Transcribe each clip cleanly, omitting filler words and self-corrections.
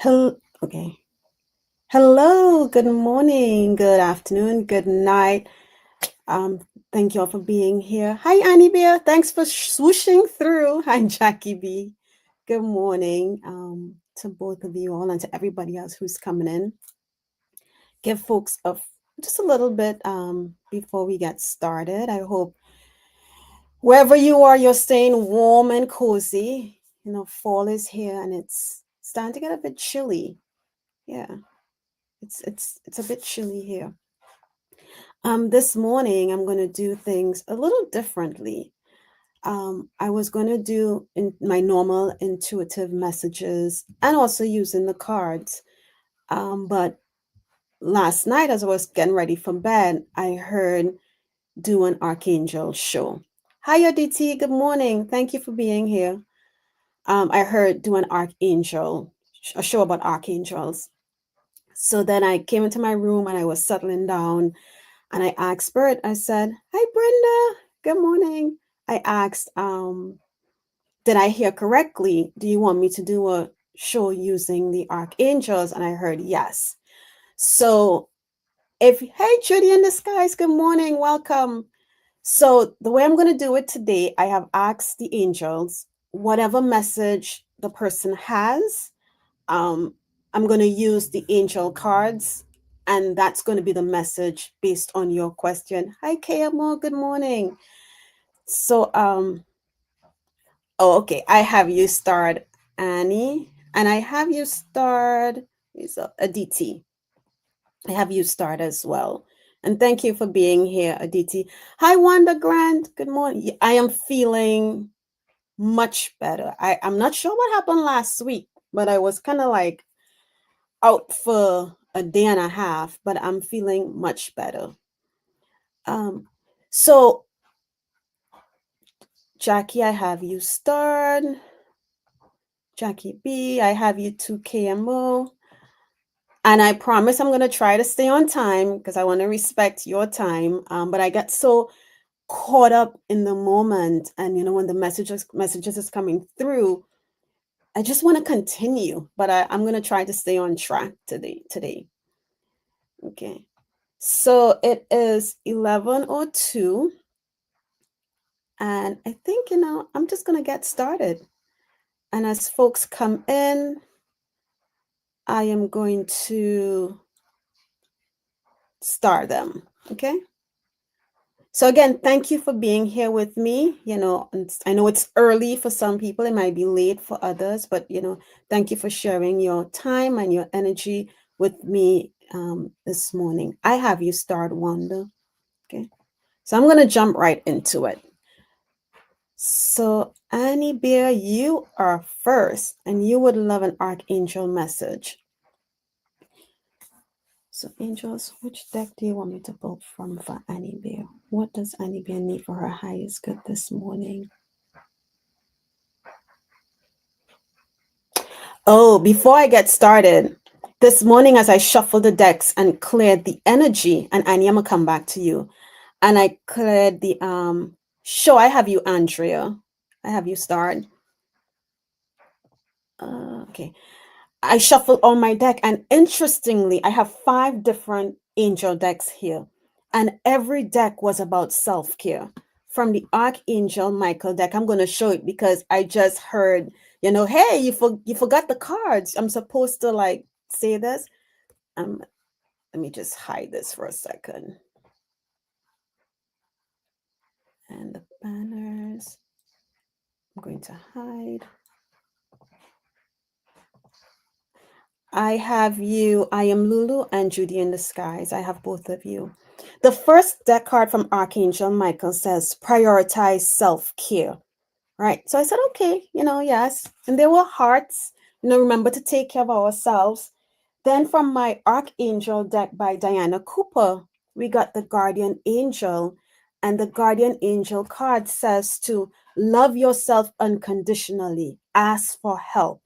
Hello, okay. Hello, good morning, good afternoon, good night. Um, Thank you all for being here. Hi, Annie Bear. Thanks for swooshing through. Hi, Jackie B. Good morning to both of you all and to everybody else who's coming in. Give folks just a little bit before we get started. I hope wherever you are, you're staying warm and cozy. Fall is here and it's starting to get a bit chilly. Yeah. It's a bit chilly here. This morning I'm going to do things a little differently. I was going to do my normal intuitive messages and also using the cards. But last night, as I was getting ready for bed, I heard do an archangel show. Hi, DT. Good morning. Thank you for being here. I heard do an archangel, a show about archangels. So then I came into my room and I was settling down. And I asked Spirit, I said, "Hi, Brenda. Good morning." I asked, did I hear correctly? Do you want me to do a show using the archangels? And I heard yes. So hey, Judy in the skies, good morning. Welcome. So the way I'm going to do it today, I have asked the angels, whatever message the person has, I'm going to use the angel cards, and that's going to be the message based on your question. Hi, KMO. Good morning. So, okay. I have you starred Annie, and I have you starred Aditi. I have you starred as well. And thank you for being here, Aditi. Hi, Wanda Grant. Good morning. I am feeling much better. I'm not sure what happened last week, but I was kind of like out for a day and a half, but I'm feeling much better. So Jackie, I have you start. Jackie B, I have you 2KMO. And I promise I'm going to try to stay on time because I want to respect your time. But I got so caught up in the moment. And, when the messages is coming through, I just want to continue. But I'm going to try to stay on track today. Okay. So it is 11:02. And I think, I'm just going to get started. And as folks come in, I am going to start them. Okay. So again, thank you for being here with me. I know it's early for some people, it might be late for others, but thank you for sharing your time and your energy with me this morning. I have you start, Wanda. Okay. So I'm going to jump right into it. So Annie Bear, you are first, and you would love an archangel message. So angels, which deck do you want me to pull from for Annie Bear? What does Annie Bear need for her highest good this morning? Oh, before I get started, this morning as I shuffled the decks and cleared the energy, and Annie, I'm gonna come back to you, and I cleared the show. I have you, Andrea. I have you start. Okay. I shuffled on my deck, and interestingly, I have 5 different angel decks here, and every deck was about self-care. From the Archangel Michael deck, I'm going to show it because I just heard, hey, you forgot the cards. I'm supposed to like say this. Let me just hide this for a second. And the banners, I'm going to hide. I have you, I am Lulu and Judy in the skies. I have both of you. The first deck card from Archangel Michael says, prioritize self-care, right? So I said, okay, yes. And there were hearts, remember to take care of ourselves. Then from my Archangel deck by Diana Cooper, we got the Guardian Angel. And the Guardian Angel card says to love yourself unconditionally, ask for help.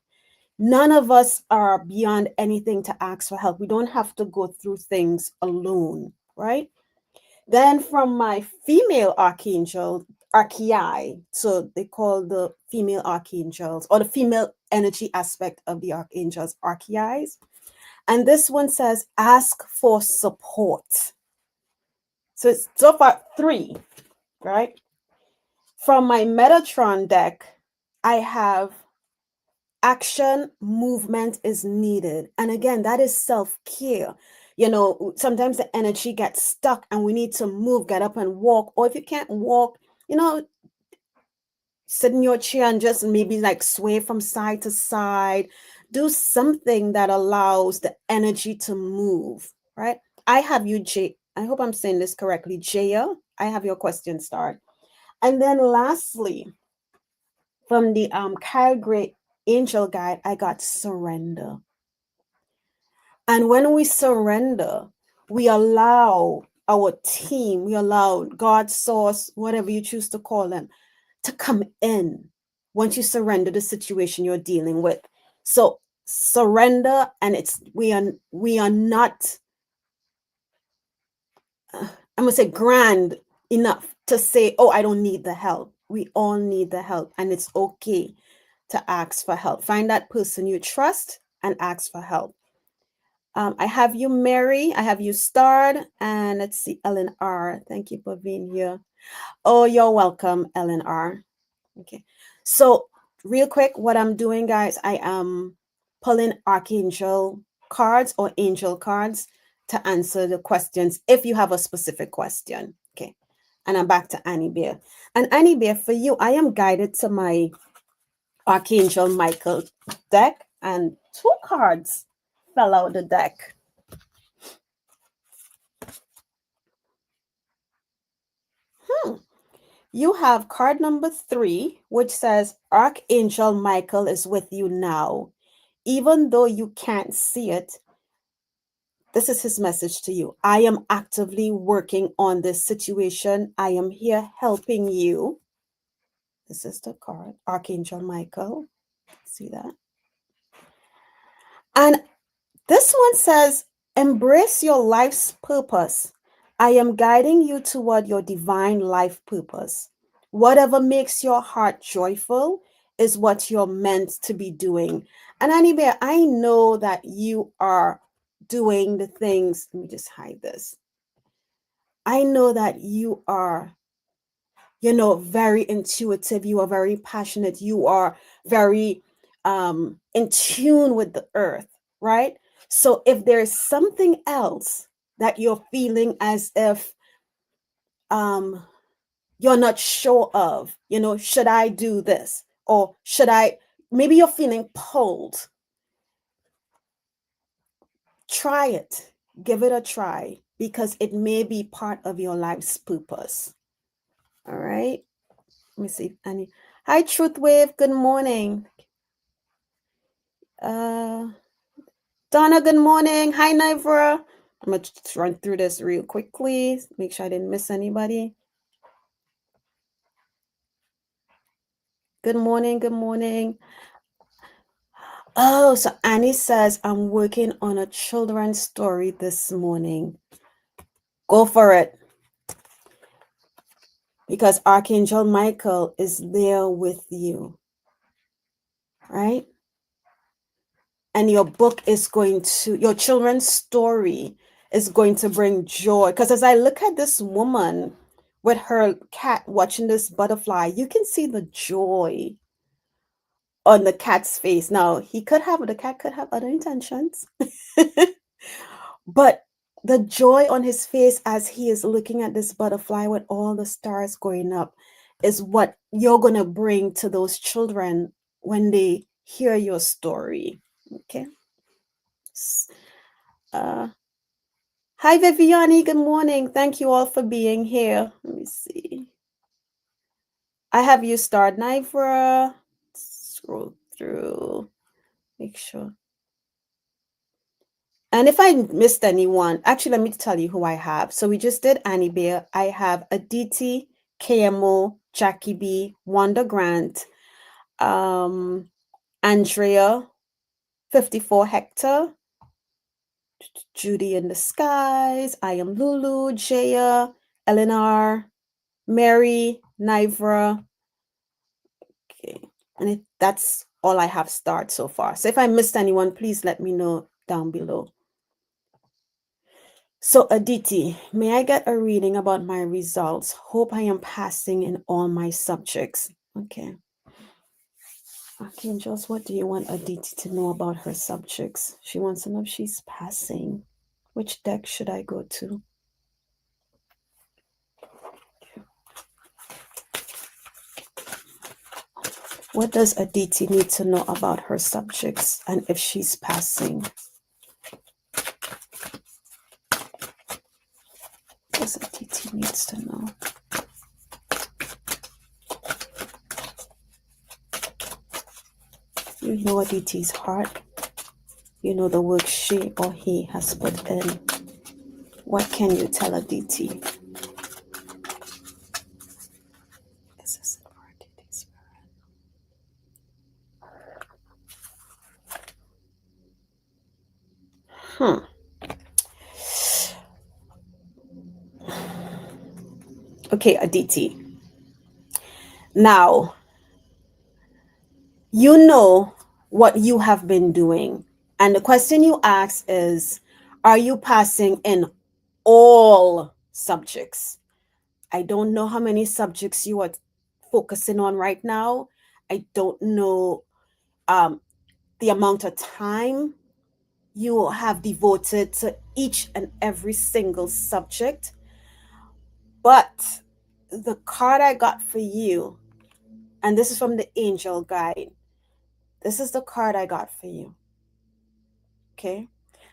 None of us are beyond anything to ask for help. We don't have to go through things alone, right? Then from my female archangel, archei. So they call the female archangels or the female energy aspect of the archangels archeis. And this one says, ask for support. So it's so far three, right? From my Metatron deck, I have action, movement is needed. And again, that is self-care. You know, sometimes the energy gets stuck and we need to move, get up and walk. Or if you can't walk, you know, sit in your chair and just maybe like sway from side to side. Do something that allows the energy to move, right? I have you, Jay. I hope I'm saying this correctly. Jaya, I have your question start. And then lastly, from the Kyle Gray Angel Guide, I got surrender. And when we surrender, we allow our team, we allow God, source, whatever you choose to call them, to come in once you surrender the situation you're dealing with. So surrender, and it's we are not I'm gonna say grand enough to say, oh, I don't need the help. We all need the help, and it's okay to ask for help. Find that person you trust and ask for help. I have you, Mary. I have you, Starred. And let's see, Ellen R. Thank you for being here. Oh, you're welcome, Ellen R. Okay. So, real quick, what I'm doing, guys, I am pulling archangel cards or angel cards to answer the questions if you have a specific question. Okay. And I'm back to Annie Bear. And Annie Bear, for you, I am guided to my Archangel Michael deck, and two cards fell out the deck. You have card number 3, which says Archangel Michael is with you now. Even though you can't see it, this is his message to you. I am actively working on this situation. I am here helping you. This is the card, Archangel Michael. See that? And this one says, embrace your life's purpose. I am guiding you toward your divine life purpose. Whatever makes your heart joyful is what you're meant to be doing. And Annie Bear, I know that you are doing the things. Let me just hide this. I know that you are, very intuitive. You are very passionate. You are very in tune with the earth, right? So if there's something else that you're feeling as if you're not sure of, should I do this? Or should I, maybe you're feeling pulled. Try it. Give it a try because it may be part of your life's purpose. All right. Let me see. Annie. Hi, Truth Wave. Good morning. Donna, good morning. Hi, Nivra. I'm going to run through this real quickly. Make sure I didn't miss anybody. Good morning. Good morning. Oh, so Annie says, I'm working on a children's story this morning. Go for it. Because Archangel Michael is there with you. Right? And your book is your children's story is going to bring joy. Because as I look at this woman with her cat watching this butterfly, you can see the joy on the cat's face. Now, the cat could have other intentions, but the joy on his face as he is looking at this butterfly with all the stars going up is what you're going to bring to those children when they hear your story. Okay. Hi, Viviani. Good morning. Thank you all for being here. Let me see. I have you start, Nivra. Scroll through. Make sure. And if I missed anyone, actually, let me tell you who I have. So we just did Annie Bear. I have Aditi, KMO, Jackie B, Wanda Grant, Andrea, 54 Hector, Judy in the Skies, I am Lulu, Jaya, Eleanor, Mary, Nivra. Okay. And that's all I have starred so far. So if I missed anyone, please let me know down below. So Aditi, may I get a reading about my results? Hope I am passing in all my subjects. Okay. Archangels, what do you want Aditi to know about her subjects? She wants to know if she's passing. Which deck should I go to? What does Aditi need to know about her subjects and if she's passing? What does Aditi needs to know? You know Aditi's heart. You know the work she or he has put in. What can you tell Aditi? This is it for Aditi's spirit. Okay, Aditi. Now, you know what you have been doing. And the question you ask is, are you passing in all subjects? I don't know how many subjects you are focusing on right now. I don't know the amount of time you have devoted to each and every single subject. But the card I got for you, and this is from the angel guide, this is the card I got for you. Okay.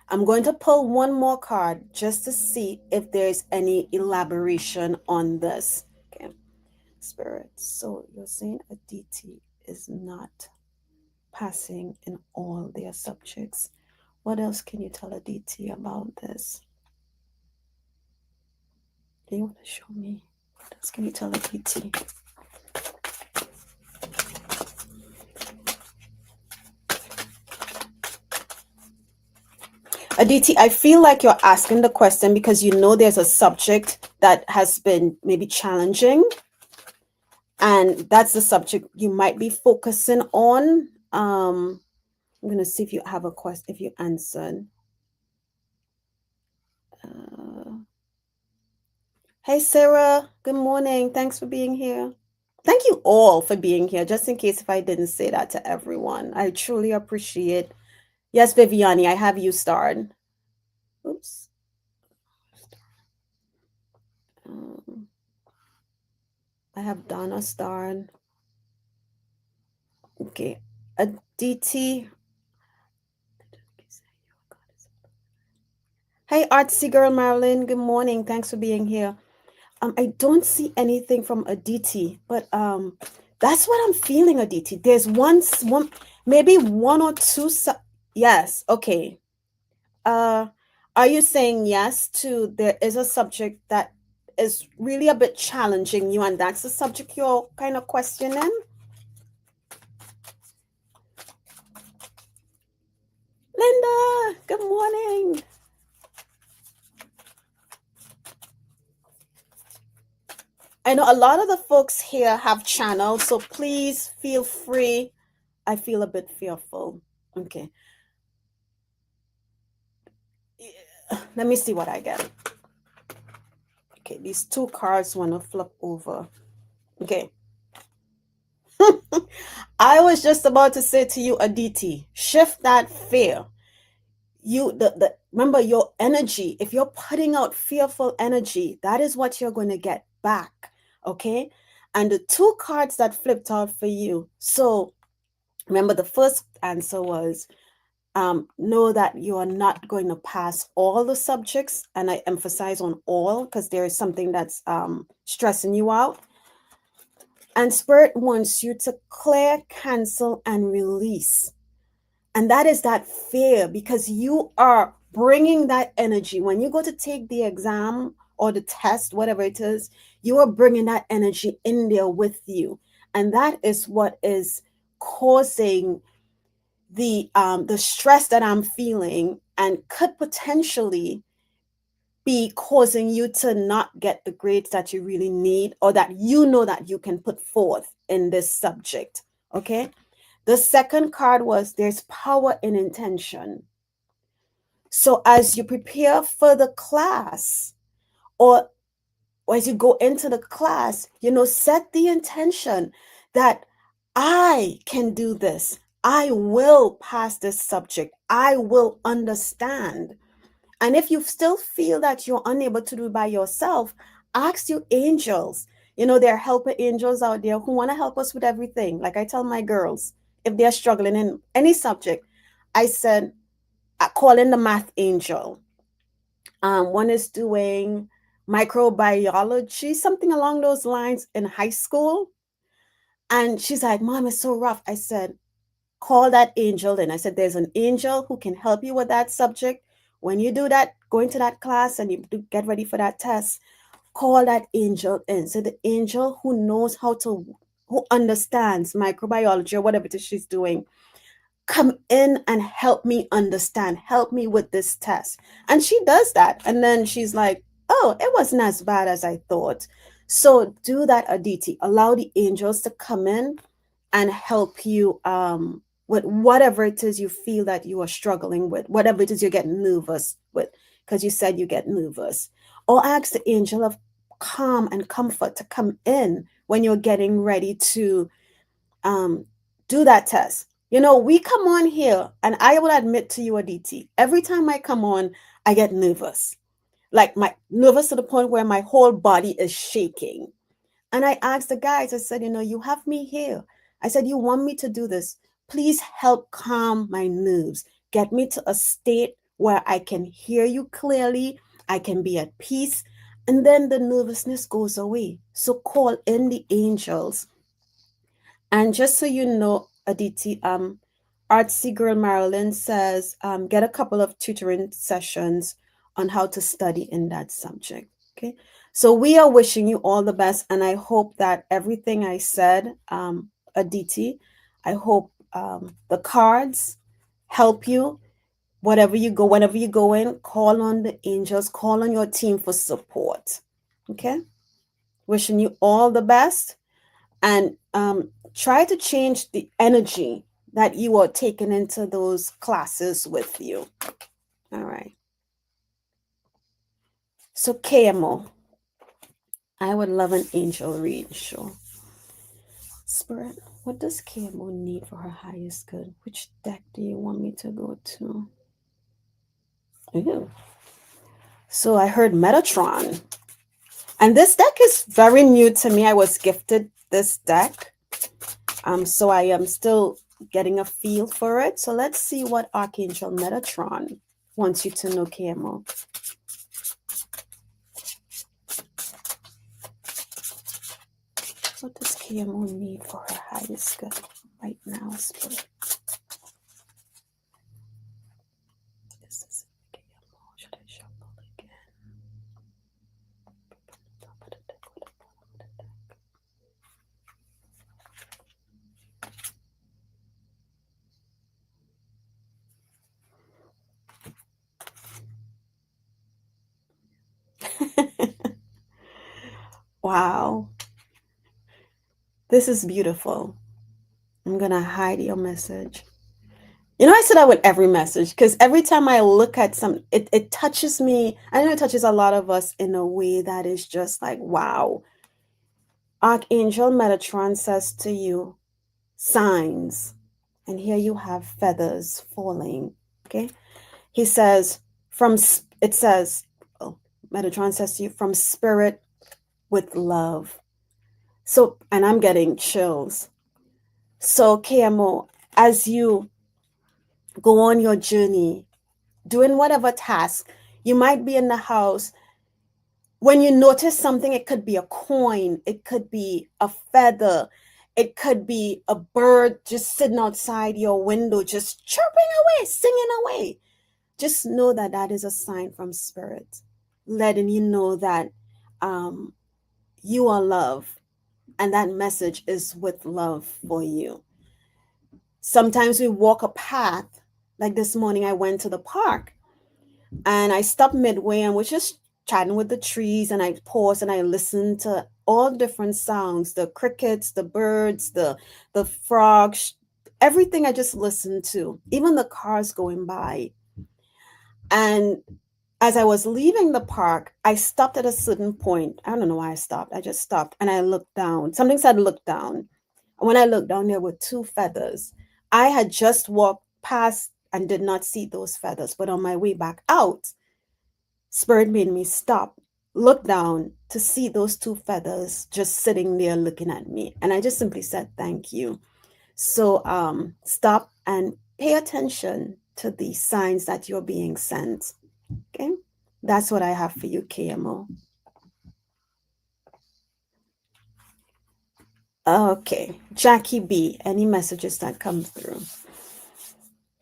I'm going to pull one more card just to see if there's any elaboration on this. Okay. Spirit. So you're saying Aditi is not passing in all their subjects. What else can you tell Aditi about this? Do you want to show me? What else can you tell Aditi? Aditi, I feel like you're asking the question because you know there's a subject that has been maybe challenging, and that's the subject you might be focusing on. I'm going to see if you have a question, if you answered. Hey, Sarah. Good morning. Thanks for being here. Thank you all for being here, just in case if I didn't say that to everyone. I truly appreciate. Yes, Viviani, I have you starred. Oops. I have Donna starred. Okay. Aditi. Hey, artsy girl Marilyn. Good morning. Thanks for being here. I don't see anything from Aditi, but that's what I'm feeling, Aditi. There's one, maybe one or two. Yes. Okay. Are you saying yes to there is a subject that is really a bit challenging you, and that's the subject you're kind of questioning? Linda, good morning. I know a lot of the folks here have channels, so please feel free. I feel a bit fearful. Okay. Let me see what I get. Okay, these two cards want to flip over. Okay. I was just about to say to you, Aditi, shift that fear. Remember your energy. If you're putting out fearful energy, that is what you're going to get back. Okay. And the two cards that flipped out for you. So remember, the first answer was know that you are not going to pass all the subjects. And I emphasize on all because there is something that's stressing you out. And Spirit wants you to clear, cancel, and release. And that is that fear, because you are bringing that energy. When you go to take the exam or the test, whatever it is, you are bringing that energy in there with you. And that is what is causing the stress that I'm feeling, and could potentially be causing you to not get the grades that you really need or that you know that you can put forth in this subject. Okay. The second card was there's power in intention. So as you prepare for the class, or as you go into the class, set the intention that I can do this. I will pass this subject. I will understand. And if you still feel that you're unable to do it by yourself, ask your angels. There are helper angels out there who want to help us with everything. Like I tell my girls, if they're struggling in any subject, I said, I call in the math angel. One is doing microbiology, something along those lines in high school. And she's like, Mom, it's so rough. I said, call that angel. And I said, there's an angel who can help you with that subject. When you do that, go into that class and you get ready for that test, call that angel in. So the angel who knows who understands microbiology or whatever it is she's doing, come in and help me understand, help me with this test. And she does that. And then she's like, oh, it wasn't as bad as I thought. So do that, Aditi. Allow the angels to come in and help you with whatever it is you feel that you are struggling with, whatever it is you're getting nervous with, because you said you get nervous. Or ask the angel of calm and comfort to come in when you're getting ready to um, do that test. We come on here, and I will admit to you, Aditi, every time I come on, I get nervous. Like my nervous to the point where my whole body is shaking. And I asked the guys, I said, you have me here. I said, you want me to do this? Please help calm my nerves. Get me to a state where I can hear you clearly. I can be at peace. And then the nervousness goes away. So call in the angels. And just so you know, Aditi, Artsy Girl Marilyn says, get a couple of tutoring sessions on how to study in that subject. Okay. So we are wishing you all the best. And I hope that everything I said, Aditi, I hope the cards help you. Whenever you go in, call on the angels, call on your team for support. Okay. Wishing you all the best. And try to change the energy that you are taking into those classes with you. All right. So KMO, I would love an angel read. Sure. Spirit, what does KMO need for her highest good? Which deck do you want me to go to? Ew. So I heard Metatron. And this deck is very new to me. I was gifted this deck. So I am still getting a feel for it. So let's see what Archangel Metatron wants you to know, KMO. What does KMO need for her highest good right now, Spirit? Is this KMO? Should I shuffle again? Wow. This is beautiful. I'm going to hide your message. I say that with every message because every time I look at it touches me. I know it touches a lot of us in a way that is just like, wow. Archangel Metatron says to you, signs. And here you have feathers falling. Okay. He says, Metatron says to you, from spirit with love. So, and I'm getting chills. So, KMO, as you go on your journey, doing whatever task, you might be in the house. When you notice something, it could be a coin, it could be a feather, it could be a bird just sitting outside your window, just chirping away, singing away. Just know that that is a sign from spirit, letting you know that you are loved, and that message is with love for you. Sometimes we walk a path, like this morning I went to the park and I stopped midway and was just chatting with the trees, and I pause and I listen to all different sounds, the crickets, the birds, the frogs, everything I just listen to, even the cars going by. And as I was leaving the park, I stopped at a certain point. I don't know why I stopped. I just stopped and I looked down. Something said look down. When I looked down, there were two feathers. I had just walked past and did not see those feathers, but on my way back out, Spirit made me stop, look down to see those two feathers just sitting there looking at me. And I just simply said, thank you. So stop and pay attention to the signs that you're being sent. Okay. That's what I have for you, KMO. Okay. Jackie B, any messages that come through?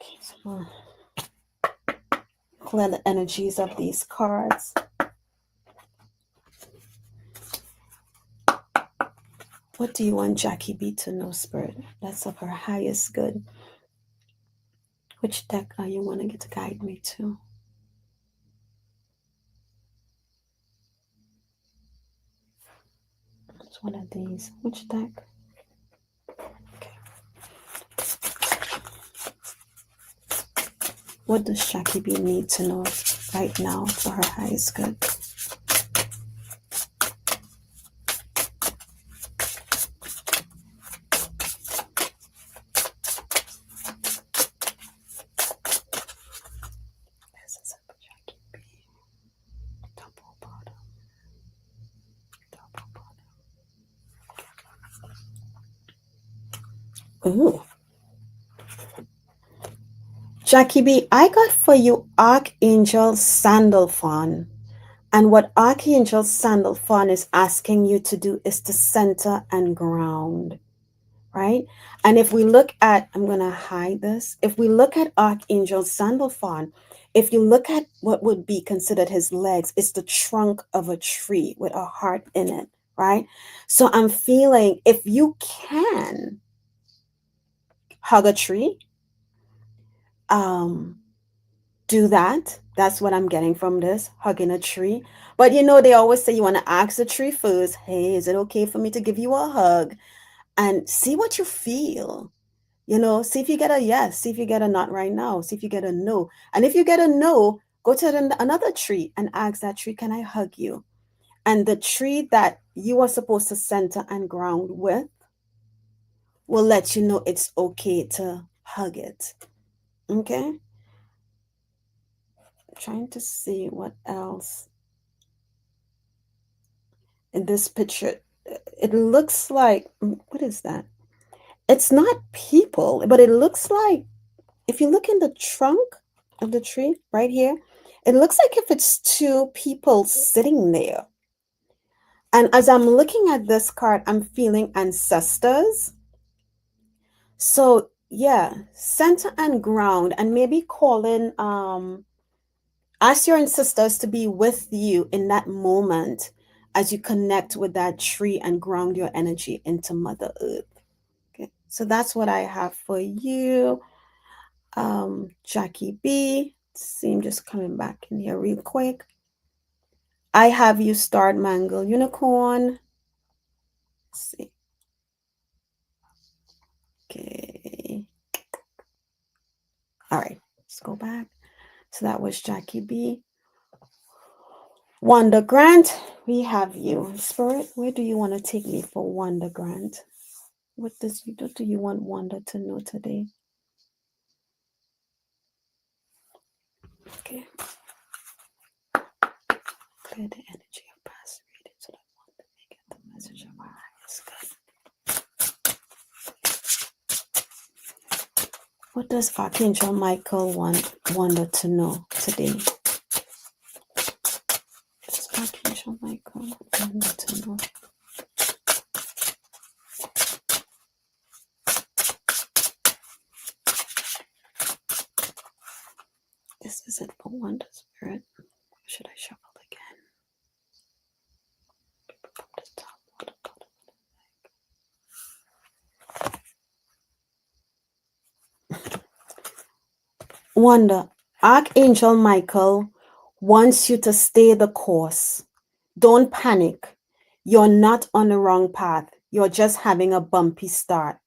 Okay, so clear the energies of these cards. What do you want Jackie B to know, Spirit? That's of her highest good. Which deck are you wanting to guide me to? It's one of these. Which deck? Okay. What does Jackie B need to know right now for her highest good? This is a Jackie B. Double bottom. Double bottom. Ooh. Jackie B, I got for you Archangel Sandalphon. And what Archangel Sandalphon is asking you to do is to center and ground, right? And if we look at, I'm going to hide this. If we look at Archangel Sandalphon, if you look at what would be considered his legs, it's the trunk of a tree with a heart in it, right? So I'm feeling if you can hug a tree, do that. That's what I'm getting from this, hugging a tree. But they always say you want to ask the tree first, hey, is it okay for me to give you a hug? And see what you feel. See if you get a yes, see if you get a not right now, see if you get a no. And if you get a no, go to another tree and ask that tree, can I hug you? And the tree that you are supposed to center and ground with will let you know it's okay to hug it. Okay? Trying to see what else in this picture. It looks like, what is that? It's not people, but it looks like, if you look in the trunk of the tree right here, it looks like if it's two people sitting there. And as I'm looking at this card, I'm feeling ancestors. So yeah, center and ground, and maybe calling, ask your ancestors to be with you in that moment as you connect with that tree and ground your energy into Mother Earth. Okay, so that's what I have for you. Jackie B. See, I'm just coming back in here real quick. I have you starred Mangle Unicorn. Let's see. Okay. All right, let's go back. So that was Jackie B. Wanda Grant, we have you. Spirit, where do you want to take me for Wanda Grant? What do you want Wanda to know today? Okay. Clear the energy of past readings so that Wanda may get the message of our highest good. What does Archangel Michael want Wanda to know today? Does Archangel Michael want Wanda to know? This isn't for Wanda, Spirit. Should I shuffle again? Wanda, Archangel Michael wants you to stay the course. Don't panic. You're not on the wrong path. You're just having a bumpy start.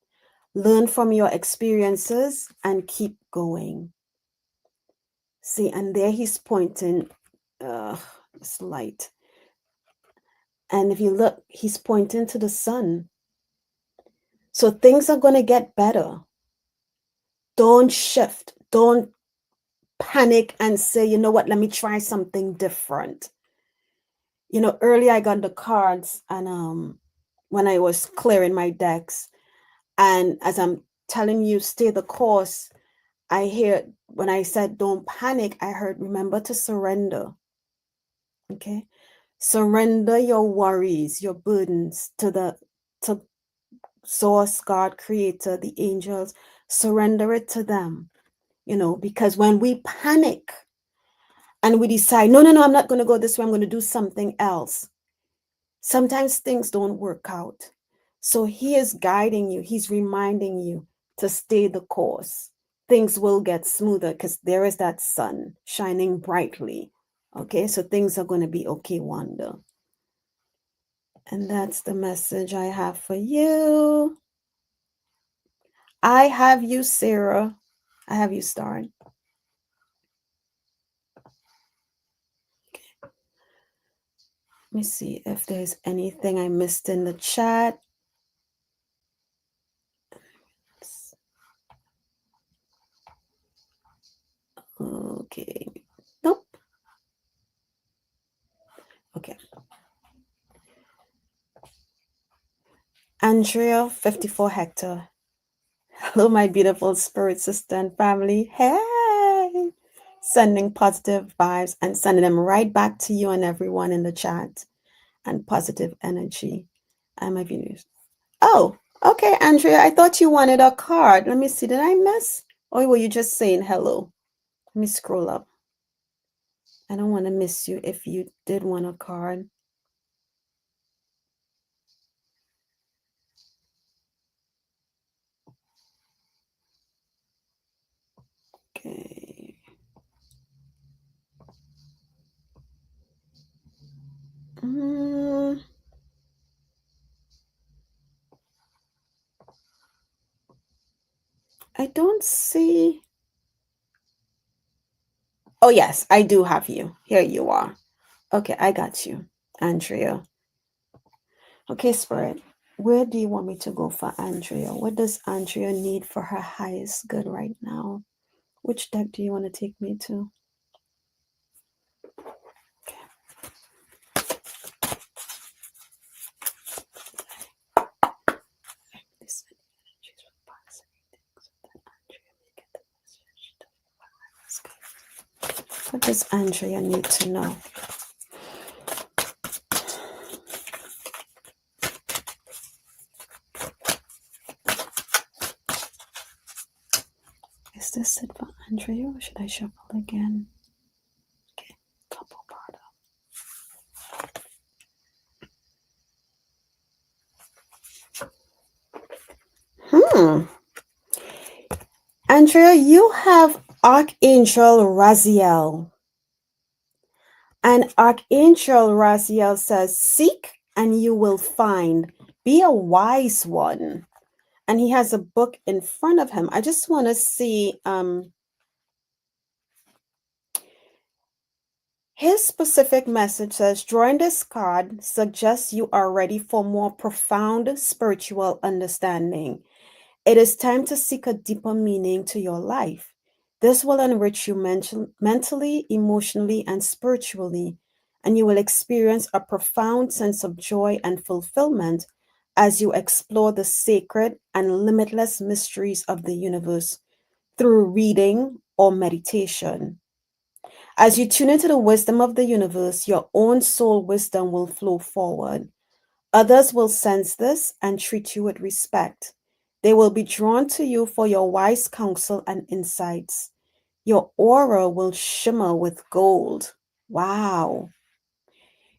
Learn from your experiences and keep going. See, and there he's pointing, this light. And if you look, he's pointing to the sun. So things are going to get better. Don't shift. Don't panic and say, you know what, let me try something different. You know, earlier I got the cards and when I was clearing my decks, and as I'm telling you, stay the course, I hear when I said don't panic, I heard remember to surrender. Okay. Surrender your worries, your burdens to source, God, creator, the angels. Surrender it to them. You know, because when we panic and we decide, no, no, no, I'm not going to go this way, I'm going to do something else, sometimes things don't work out. So he is guiding you, he's reminding you to stay the course. Things will get smoother because there is that sun shining brightly. Okay, so things are going to be okay, Wanda. And that's the message I have for you. I have you, Sarah. I have you, Star. Okay. Let me see if there's anything I missed in the chat. Okay. Nope. Okay. Andrea, 54 Hector. Hello, my beautiful spirit sister and family. Hey! Sending positive vibes and sending them right back to you and everyone in the chat. And positive energy. I'm a Venus. Oh, okay, Andrea. I thought you wanted a card. Let me see. Did I miss? Or were you just saying hello? Let me scroll up. I don't want to miss you if you did want a card. Okay. I don't see. Oh, yes, I do have you. Here you are. Okay, I got you, Andrea. Okay, Spirit, where do you want me to go for Andrea? What does Andrea need for her highest good right now? Which deck do you want to take me to? What does Andrea need to know? Is this it for Andrea or should I shuffle again? Okay, double bottom. Andrea, you have Archangel Raziel. And Archangel Raziel says, seek and you will find. Be a wise one. And he has a book in front of him. I just want to see his specific message says, drawing this card suggests you are ready for more profound spiritual understanding. It is time to seek a deeper meaning to your life. This will enrich you mentally, emotionally, and spiritually, and you will experience a profound sense of joy and fulfillment as you explore the sacred and limitless mysteries of the universe through reading or meditation. As you tune into the wisdom of the universe, your own soul wisdom will flow forward. Others will sense this and treat you with respect. They will be drawn to you for your wise counsel and insights. Your aura will shimmer with gold. Wow.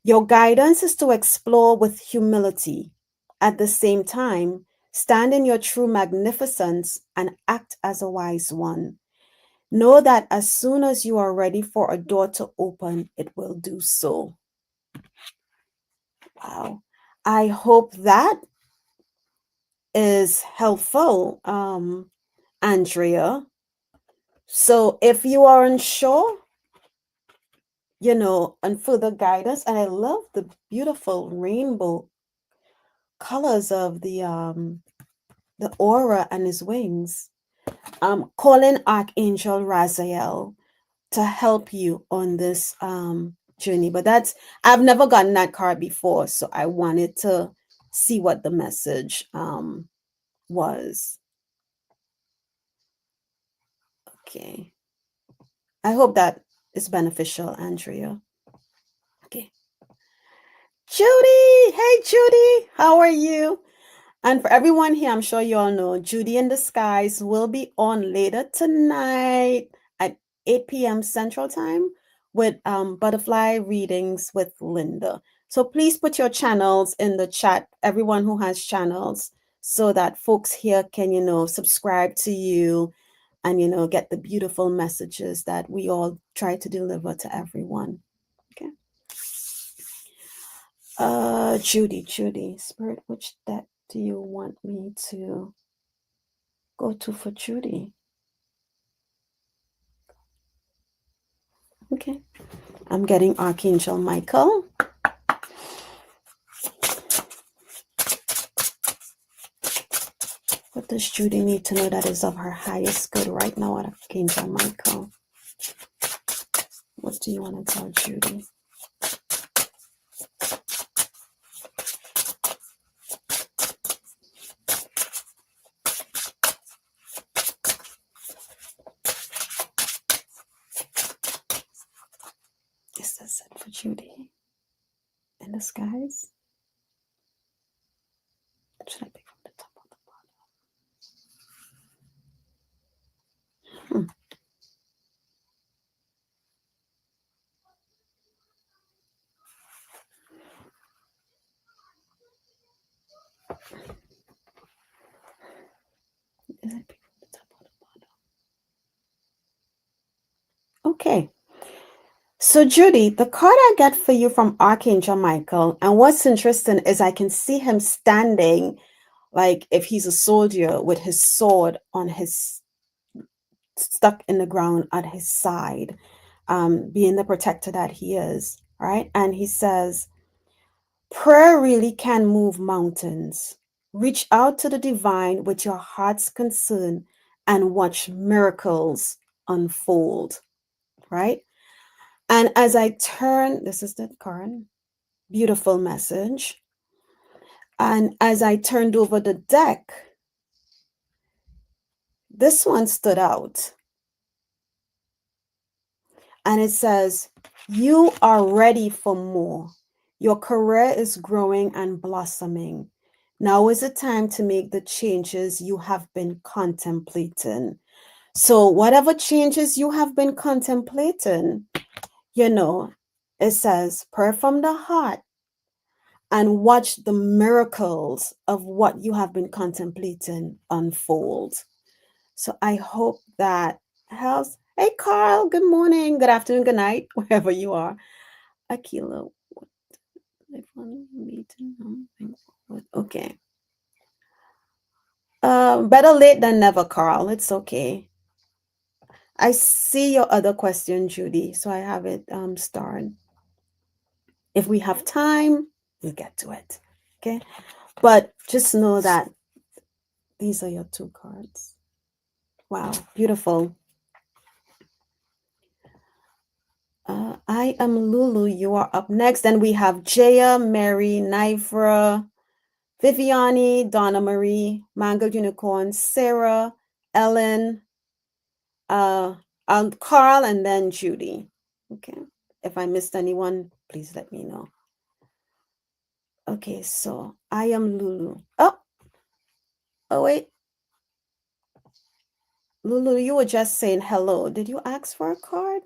Your guidance is to explore with humility. At the same time, stand in your true magnificence and act as a wise one. Know that as soon as you are ready for a door to open, it will do so. Wow. I hope that is helpful, Andrea. So if you are unsure, and further guidance, and I love the beautiful rainbow colors of the aura and his wings. Calling Archangel Raziel to help you on this journey. But I've never gotten that card before, so I wanted to see what the message was. Okay. I hope that is beneficial, Andrea. Okay. Judy! Hey, Judy! How are you? And for everyone here, I'm sure you all know Judy in the Skies will be on later tonight at 8 p.m. Central Time with butterfly readings with Linda. So please put your channels in the chat, everyone who has channels, so that folks here can, subscribe to you and, get the beautiful messages that we all try to deliver to everyone. Okay. Judy, Spirit, which deck do you want me to go to for Judy? Okay. I'm getting Archangel Michael. What does Judy need to know that is of her highest good right now, Archangel Michael? What do you want to tell Judy? Is this it for Judy? In the Skies? Should I pick from the top or the bottom? Is it pick from the top or the bottom? Okay. So, Judy, the card I get for you from Archangel Michael, and what's interesting is I can see him standing like if he's a soldier with his sword on his stuck in the ground at his side, being the protector that he is, right? And he says, prayer really can move mountains. Reach out to the divine with your heart's concern and watch miracles unfold, right? And as I turn, this is the card, beautiful message. And as I turned over the deck, this one stood out. And it says, you are ready for more. Your career is growing and blossoming. Now is the time to make the changes you have been contemplating. So whatever changes you have been contemplating, it says, pray from the heart and watch the miracles of what you have been contemplating unfold. So I hope that helps. Hey, Carl, good morning, good afternoon, good night, wherever you are. Akela, what I want me to know. Okay. Better late than never, Carl. It's okay. I see your other question, Judy, so I have it starred. If we have time, we'll get to it. Okay. But just know that these are your two cards. Wow, beautiful. I am Lulu. You are up next. Then we have Jaya, Mary, Nivra, Viviani, Donna Marie, Mango Unicorn, Sarah, Ellen, Carl, and then Judy. Okay. If I missed anyone, please let me know. Okay, so I am Lulu. Oh, wait. Lulu, you were just saying hello. Did you ask for a card?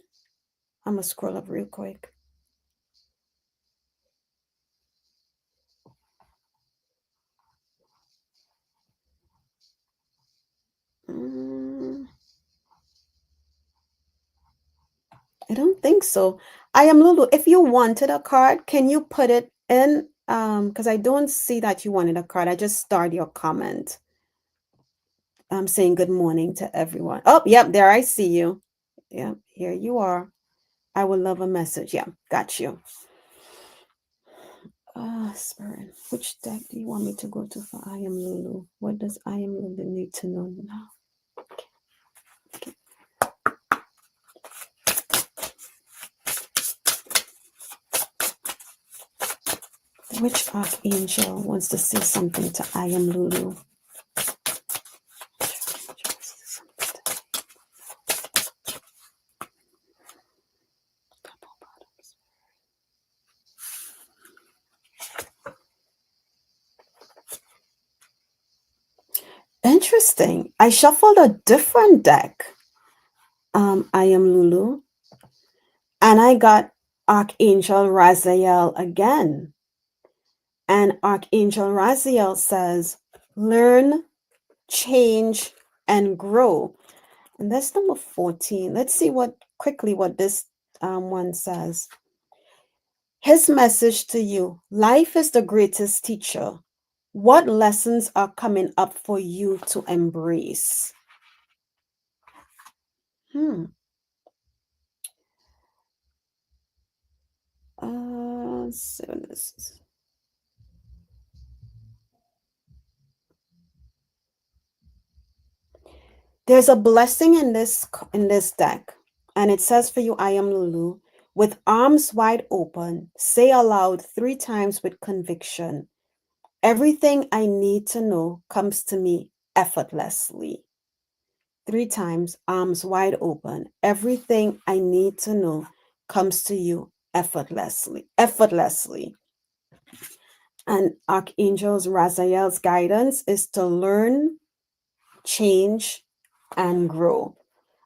I'm going to scroll up real quick. I don't think so. I am Lulu. If you wanted a card, can you put it in? Because I don't see that you wanted a card. I just started your comment. I'm saying good morning to everyone. Oh, yep, there I see you. Yep, here you are. I would love a message. Yeah, got you. Spirit, which deck do you want me to go to for I am Lulu? What does I am Lulu need to know now? Okay. Which archangel wants to say something to I am Lulu? Interesting. I shuffled a different deck. I am Lulu. And I got Archangel Raziel again. And Archangel Raziel says, learn, change, and grow. And that's number 14. Let's see what this one says. His message to you: life is the greatest teacher. What lessons are coming up for you to embrace? So this is... There's a blessing in this deck, and it says for you, I am Lulu, with arms wide open, say aloud 3 times with conviction. Everything I need to know comes to me effortlessly. 3 times, arms wide open. Everything I need to know comes to you effortlessly. Effortlessly. And Archangel Raziel's guidance is to learn, change, and grow.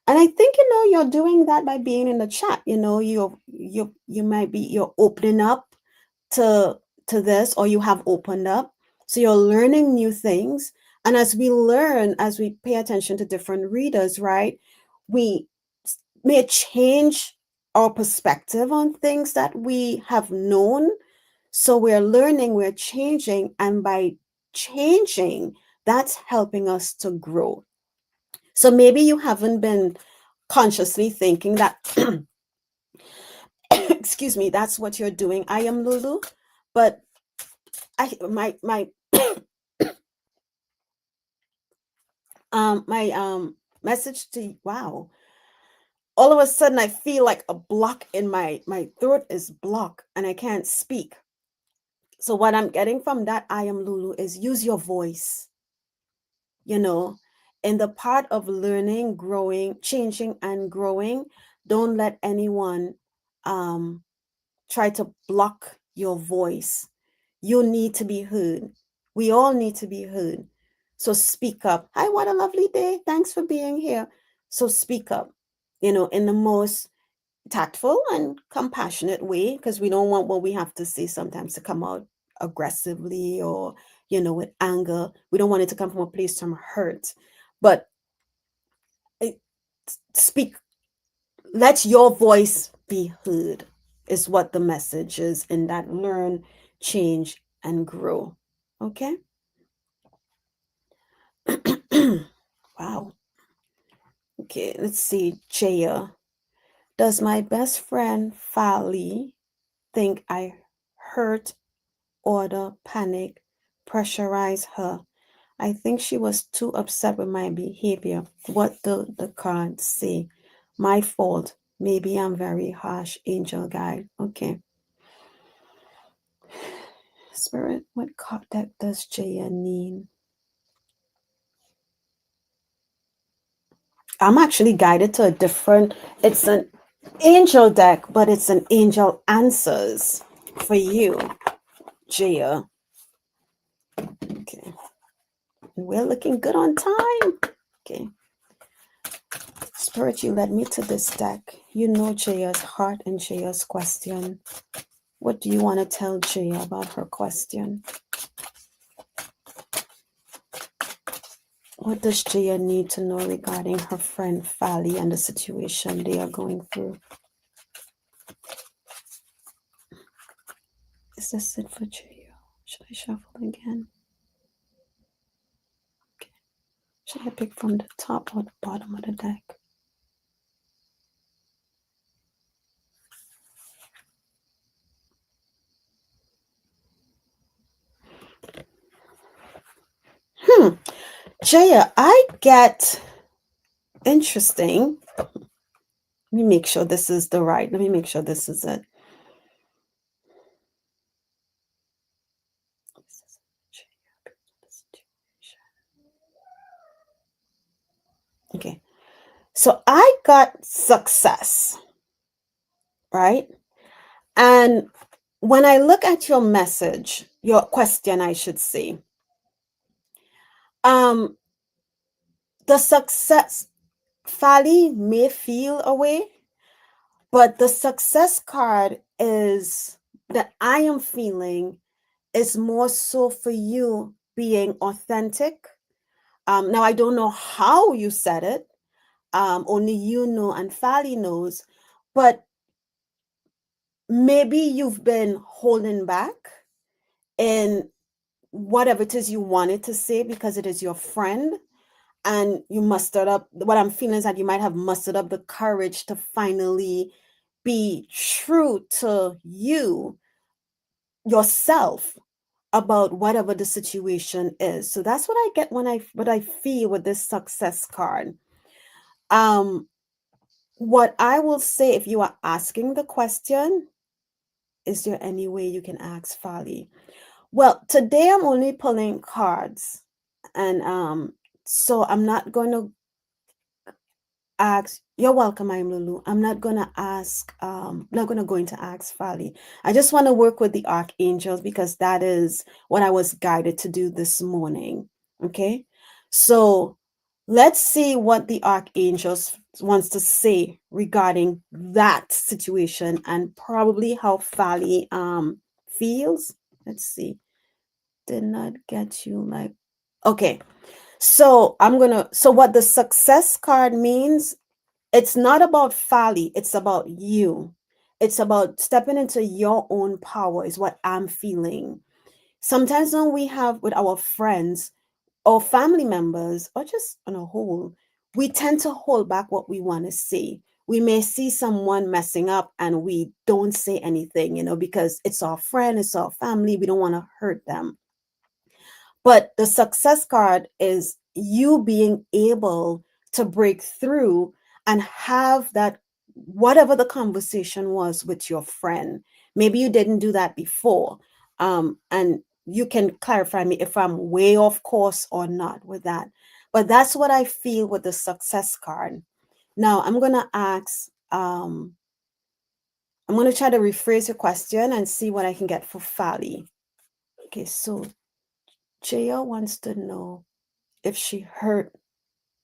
And I think, you're doing that by being in the chat. You might be, you're opening up to this, or you have opened up. So you're learning new things. And as we learn, as we pay attention to different readers, right, we may change our perspective on things that we have known. So we're learning, we're changing, and by changing, that's helping us to grow. So maybe you haven't been consciously thinking that, excuse me, that's what you're doing, I am Lulu. But my message to you, wow, all of a sudden I feel like a block in my throat is blocked and I can't speak. So what I'm getting from that I am Lulu is use your voice, in the part of learning, growing, changing, and growing. Don't let anyone try to block your voice. You need to be heard. We all need to be heard. So speak up. Hi, what a lovely day. Thanks for being here. So speak up, in the most tactful and compassionate way, because we don't want what we have to say sometimes to come out aggressively or, with anger. We don't want it to come from a place from hurt. But speak. Let your voice be heard is what the message is in that learn, change, and grow. Okay? Wow. Okay, let's see. Jaya. Does my best friend Fali think I hurt, order, panic, pressurize her? I think she was too upset with my behavior. What do the cards say? My fault. Maybe I'm very harsh, angel guide. Okay. Spirit, what card deck does Jaya need? I'm actually guided to a different, it's an angel deck, but it's an angel answers for you, Jaya. Okay. We're looking good on time. Okay. Spirit, you led me to this deck. You know Jaya's heart and Jaya's question. What do you want to tell Jaya about her question? What does Jaya need to know regarding her friend Fali and the situation they are going through? Is this it for Chaya? Should I shuffle again? Okay. Should I pick from the top or the bottom of the deck? Jaya, I get interesting. Let me make sure this is the right. Let me make sure this is it. Okay. So I got success, right? And when I look at your message, your question, I should say, um, the success, Fali may feel away, but the success card is that I am feeling is more so for you being authentic. Now I don't know how you said it. Only you know and Fali knows, but maybe you've been holding back in whatever it is you wanted to say because it is your friend, and you mustered up, what I'm feeling is that you might have mustered up the courage to finally be true to you yourself about whatever the situation is. So that's what I get when what I feel with this success card. um what I will say, if you are asking the question, is there any way you can ask Fali? Well, today I'm only pulling cards, and so I'm not going to ask. You're welcome, I'm Lulu. I'm not gonna ask, not gonna go into ask Fali. I just want to work with the archangels because that is what I was guided to do this morning. Okay, so let's see what the archangels wants to say regarding that situation and probably how Fali feels. Let's see. Did not get you like, okay. So so what the success card means, it's not about Fali, it's about you. It's about stepping into your own power, is what I'm feeling. Sometimes when we have with our friends or family members, or just on a whole, we tend to hold back what we want to say. We may see someone messing up and we don't say anything, because it's our friend, it's our family, we don't want to hurt them. But the success card is you being able to break through and have that, whatever the conversation was with your friend. Maybe you didn't do that before. And you can clarify me if I'm way off course or not with that. But that's what I feel with the success card. Now I'm gonna ask, I'm gonna try to rephrase your question and see what I can get for Fali. Okay, so Jaya wants to know if she hurt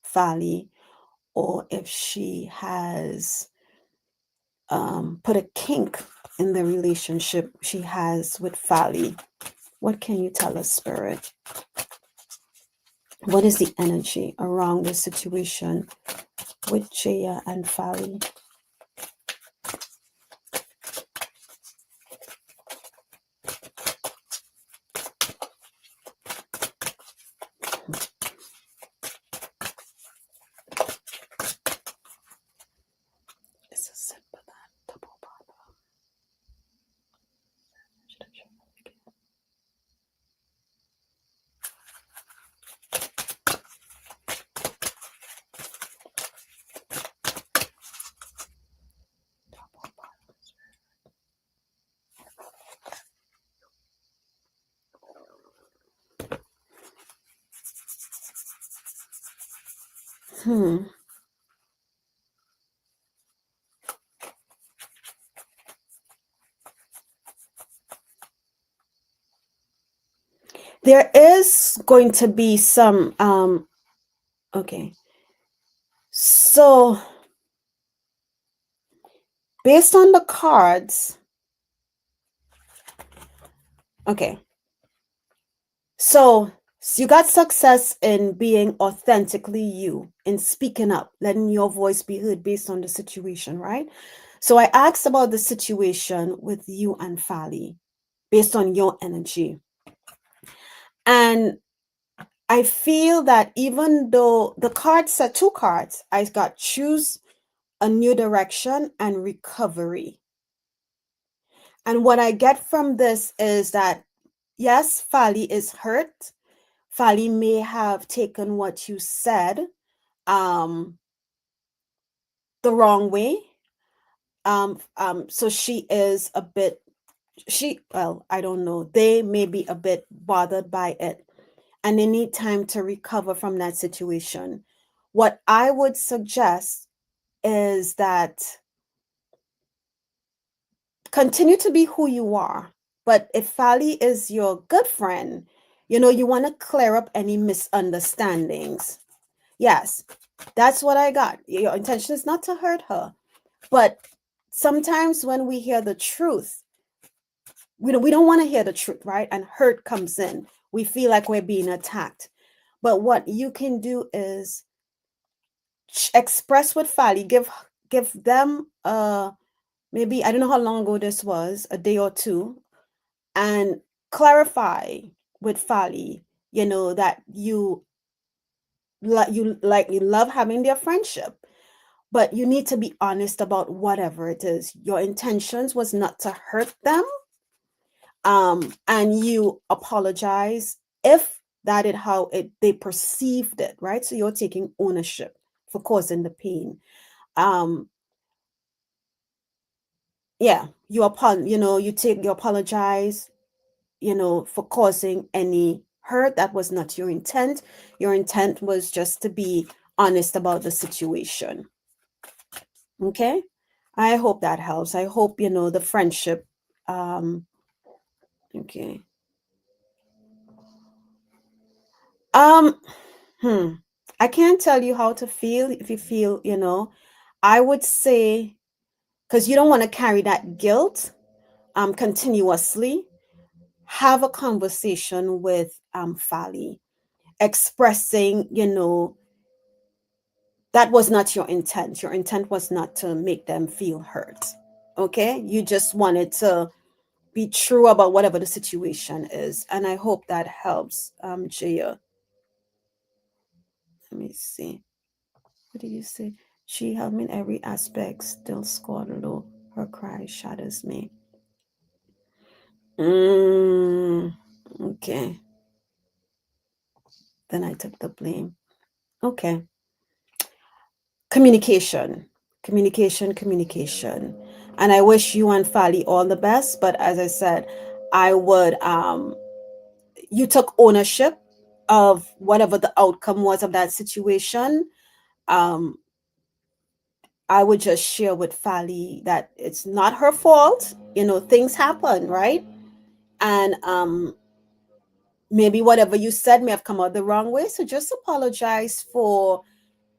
Fali or if she has put a kink in the relationship she has with Fali. What can you tell us, Spirit? What is the energy around the situation with Jaya and Fali? It's a simple double bottle. There is going to be some okay. So based on the cards, okay. So you got success in being authentically you, in speaking up, letting your voice be heard based on the situation, right? So I asked about the situation with you and Fali. based on your energy. And I feel that even though the cards said two cards, I got choose a new direction and recovery. And what I get from this is that, yes, Fali is hurt. Fali may have taken what you said um, the wrong way. So she is a bit, well, I don't know. They may be a bit bothered by it and they need time to recover from that situation. What I would suggest is that continue to be who you are. But if Fali is your good friend, you want to clear up any misunderstandings. Yes, that's what I got. Your intention is not to hurt her. But sometimes when we hear the truth, we don't want to hear the truth, right? And hurt comes in. We feel like we're being attacked. But what you can do is express with Fali, give them maybe, I don't know how long ago this was, a day or two, and clarify with Fali, that you love having their friendship, but you need to be honest about whatever it is. Your intentions was not to hurt them, and you apologize if that is how they perceived it, right? So you're taking ownership for causing the pain. Um, yeah, you apologize, for causing any hurt. That was not your intent. Your intent was just to be honest about the situation. Okay? I hope that helps. I hope, the friendship. Okay. Um, I can't tell you how to feel if you feel, I would say, because you don't want to carry that guilt continuously, have a conversation with Fali, expressing, that was not your intent. Your intent was not to make them feel hurt. Okay? You just wanted to be true about whatever the situation is. And I hope that helps, Jaya. Let me see. What did you say? She helped me in every aspect, still scored low. Her cry shatters me. Okay. Then I took the blame. Okay. Communication. Communication. And I wish you and Fali all the best. But as I said, I would you took ownership of whatever the outcome was of that situation. Um, I would just share with Fali that it's not her fault. Things happen, right? And maybe whatever you said may have come out the wrong way. So just apologize for,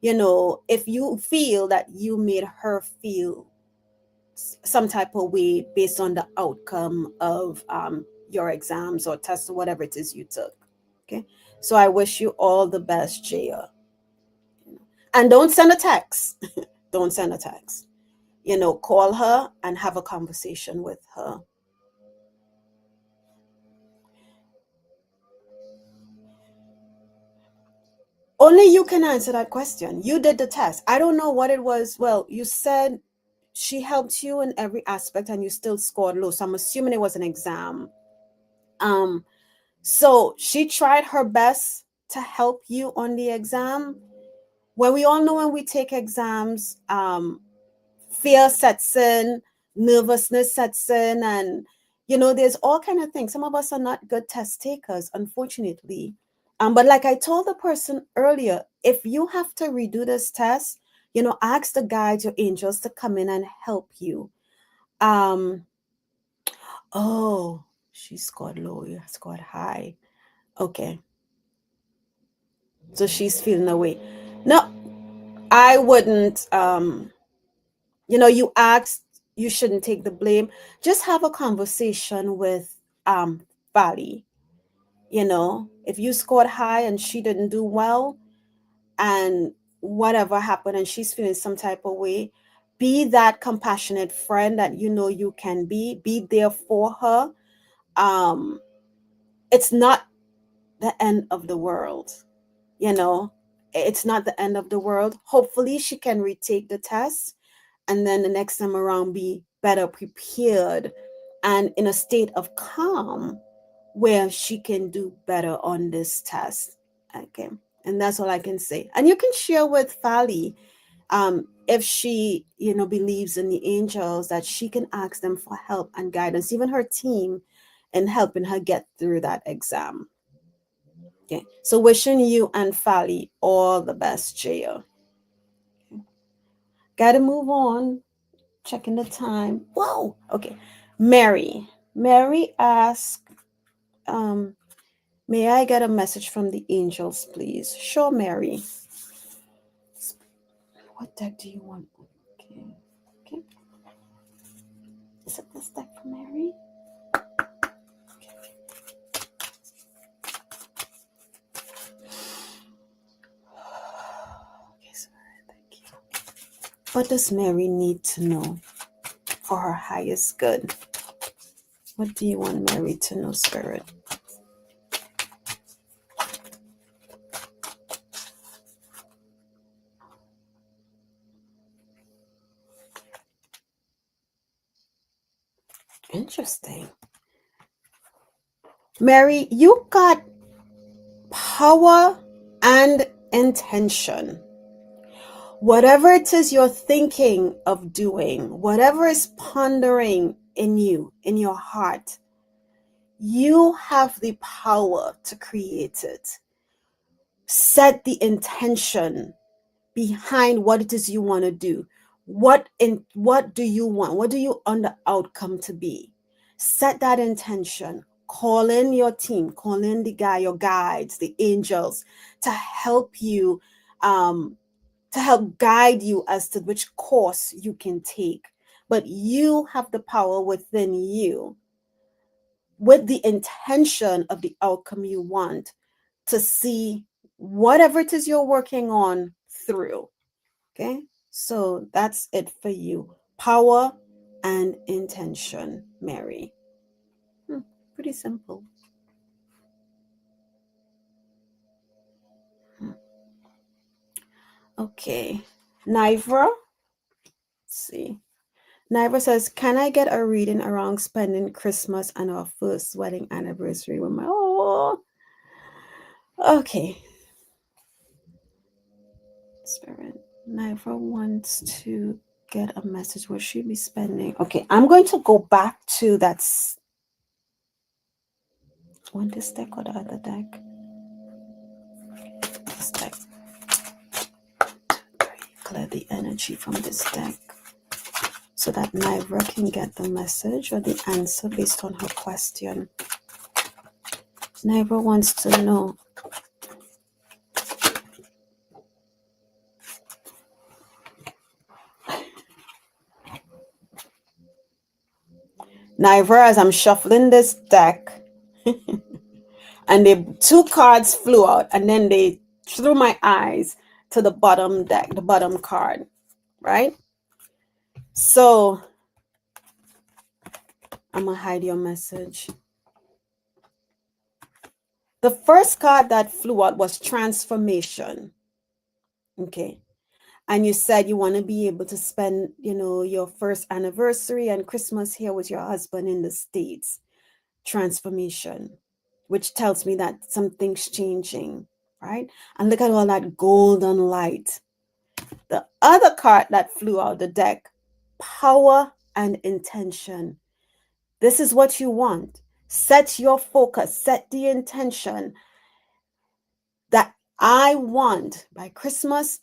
if you feel that you made her feel some type of way based on the outcome of your exams or tests or whatever it is you took. Okay. So I wish you all the best, Jaya. And don't send a text. Don't send a text. Call her and have a conversation with her. Only you can answer that question. You did the test. I don't know what it was. Well, you said she helped you in every aspect and you still scored low. So I'm assuming it was an exam. So she tried her best to help you on the exam. Well, we all know when we take exams, fear sets in, nervousness sets in, and there's all kind of things. Some of us are not good test takers, unfortunately. But like I told the person earlier, if you have to redo this test, ask the guides, your angels, to come in and help you. Oh, she scored low, you scored high. Okay. So she's feeling away. No, I wouldn't you asked, you shouldn't take the blame. Just have a conversation with Vali. If you scored high and she didn't do well and whatever happened and she's feeling some type of way, be that compassionate friend that you can be there for her. um it's not the end of the world, you know. It's not the end of the world. Hopefully she can retake the test, and then the next time around be better prepared and in a state of calm where she can do better on this test. Okay. And that's all I can say. And you can share with Fali, if she, believes in the angels, that she can ask them for help and guidance, even her team, in helping her get through that exam. Okay. So wishing you and Fali all the best, Jaya. Gotta move on. Checking the time. Whoa. Okay. Mary. Mary asked, um, may I get a message from the angels, please? Sure, Mary. What deck do you want? Okay. Okay. Is it this deck for Mary? Okay, sorry. Thank you. What does Mary need to know for her highest good? What do you want Mary to know, Spirit? Interesting. Mary, you got power and intention. Whatever it is you're thinking of doing, whatever is pondering in you, in your heart, you have the power to create it. Set the intention behind what it is you want to do. What do you want? What do you want the outcome to be? Set that intention. Call in your team, call in your guides, the angels, to help you, to help guide you as to which course you can take. But you have the power within you, with the intention of the outcome you want, to see whatever it is you're working on through. Okay, so that's it for you. Power and intention, Mary. Pretty simple. Okay, Nivra. Let's see. Nivra says, can I get a reading around spending Christmas and our first wedding anniversary with my... Oh, okay. Spirit. Nivra wants to get a message. Will she be spending? Okay, I'm going to go back to that. One this deck or the other deck? This deck. Clear the energy from this deck so that Nivra can get the message or the answer based on her question. Nivra wants to know. Nivra, as I'm shuffling this deck, and the two cards flew out, and then they threw my eyes to the bottom deck, the bottom card, right? So I'm gonna hide your message. The first card that flew out was transformation. Okay. And you said you want to be able to spend, your first anniversary and Christmas here with your husband in the States. Transformation, which tells me that something's changing, right? And look at all that golden light. The other card that flew out the deck, power and intention. This is what you want. Set your focus, set the intention that I want by Christmas,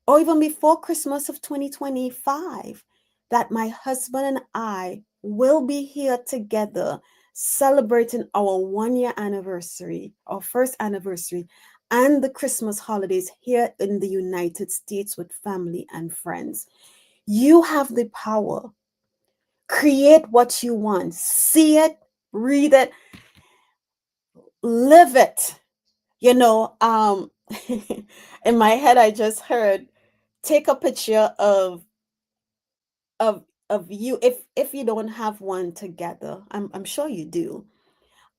or even before Christmas of 2025, that my husband and I will be here together celebrating our 1-year anniversary, our first anniversary, and the Christmas holidays here in the United States with family and friends. You have the power. Create what you want. See it, read it, live it. In my head, I just heard, take a picture of you, if you don't have one together. I'm sure you do.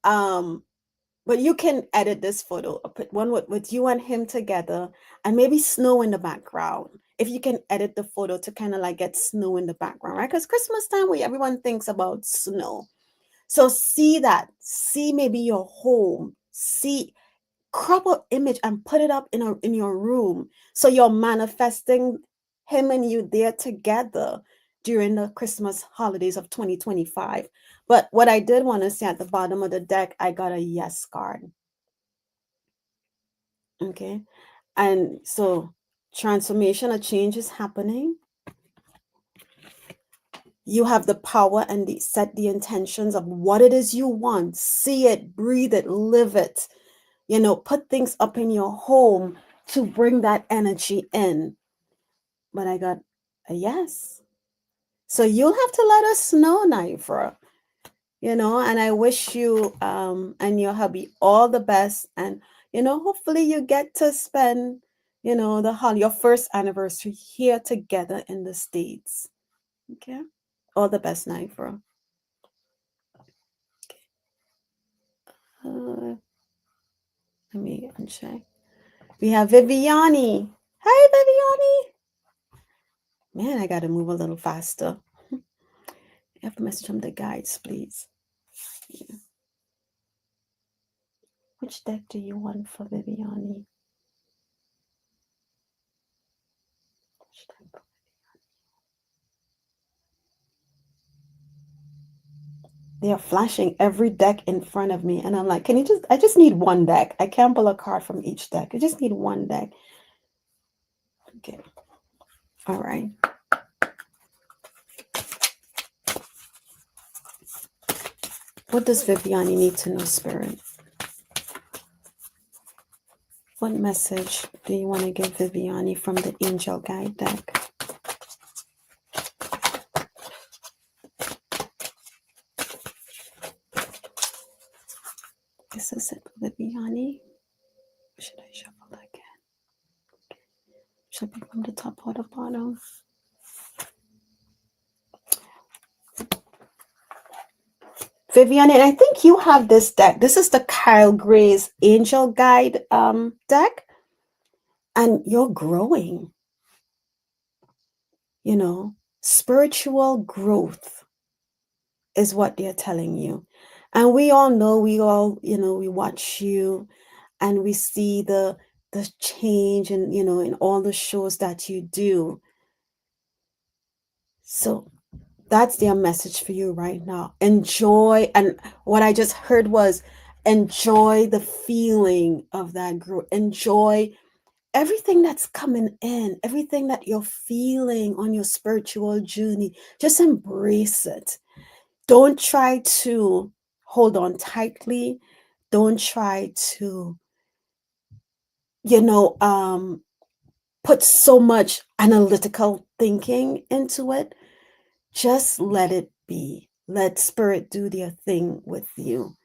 But you can edit this photo, put one with you and him together, and maybe snow in the background. If you can edit the photo to kind of like get snow in the background, right? Because Christmas time, everyone thinks about snow. So see that. See maybe your home. See, crop an image and put it up in your room. So you're manifesting him and you there together during the Christmas holidays of 2025. But what I did want to say at the bottom of the deck, I got a yes card. Okay. And so transformation, a change is happening. You have the power and set the intentions of what it is you want. See it, breathe it, live it. Put things up in your home to bring that energy in. But I got a yes. So you'll have to let us know, Naifra. And I wish you and your hubby all the best. And, hopefully you get to spend, your first anniversary here together in the States. Okay. All the best, Naifra. Let me uncheck. We have Viviani. Hi, Viviani. Man, I got to move a little faster. You have to message from the guides, please. Yeah. Which deck do you want for Viviani? They are flashing every deck in front of me. And I'm like, I just need one deck. I can't pull a card from each deck. I just need one deck. Okay. All right. What does Viviani need to know, Spirit? What message do you want to give Viviani from the Angel Guide deck? This is it, Viviani. Should I shuffle again? Should be from the top or the bottom? Viviani, and I think you have this deck. This is the Kyle Gray's Angel Guide deck. And you're growing. Spiritual growth is what they're telling you. And we all know, we watch you and we see the change and, in all the shows that you do. So that's their message for you right now. Enjoy. And what I just heard was enjoy the feeling of that growth. Enjoy everything that's coming in, everything that you're feeling on your spiritual journey. Just embrace it. Don't try to hold on tightly. Don't try to, put so much analytical thinking into it. Just let it be. Let spirit do their thing with you.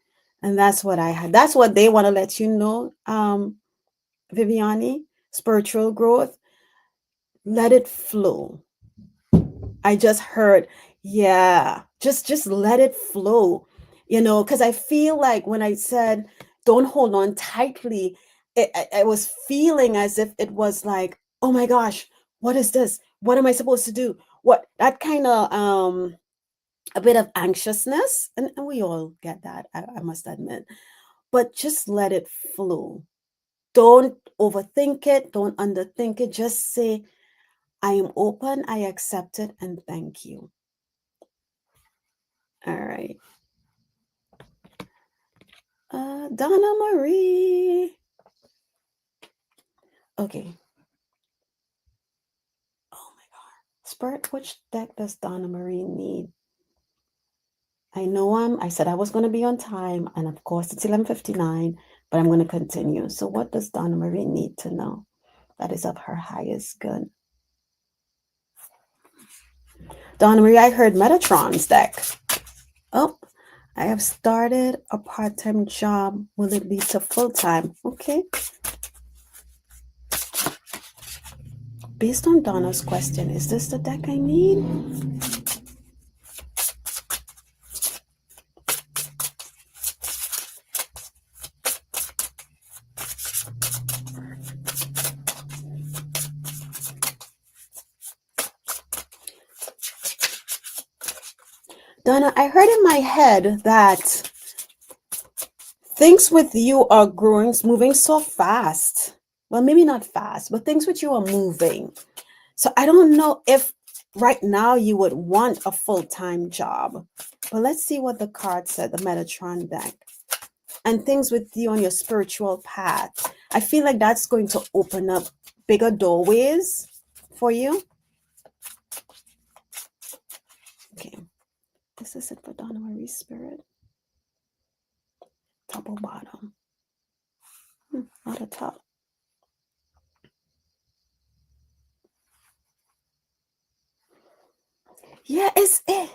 And that's what I had. That's what they want to let you know, Viviani. Spiritual growth. Let it flow. I just heard, yeah, just let it flow, because I feel like when I said don't hold on tightly, I was feeling as if it was like, oh my gosh, what is this? What am I supposed to do? What that kind of a bit of anxiousness, and we all get that, I must admit, but just let it flow. Don't overthink it, don't underthink it. Just say, I am open, I accept it, and thank you. All right. Donna Marie. Okay. Oh my God. Spirit, which deck does Donna Marie need? I know I said I was going to be on time, and of course it's 11:59, but I'm going to continue. So what does Donna Marie need to know that is of her highest good? Donna Marie, I heard Metatron's deck. Oh, I have started a part-time job. Will it lead to full-time? Okay. Based on Donna's question, is this the deck I need? Donna, I heard in my head that things with you are growing, moving so fast. Well, maybe not fast, but things with you are moving. So I don't know if right now you would want a full-time job. But let's see what the card said, the Metatron deck. And things with you on your spiritual path. I feel like that's going to open up bigger doorways for you. Okay. This is it for Donna Marie Spirit. Top or bottom? Not a top. Yeah, it's it.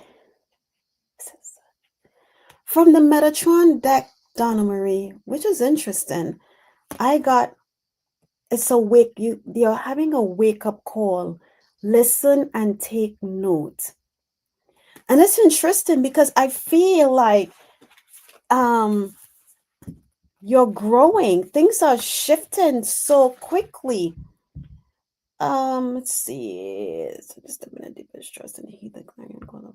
From the Metatron deck, Donna Marie, which is interesting. I got it's a wake you're having a wake-up call. Listen and take note. And it's interesting because I feel like you're growing. Things are shifting so quickly. Let's see. So just a minute, deepest trust and heed the clarion call.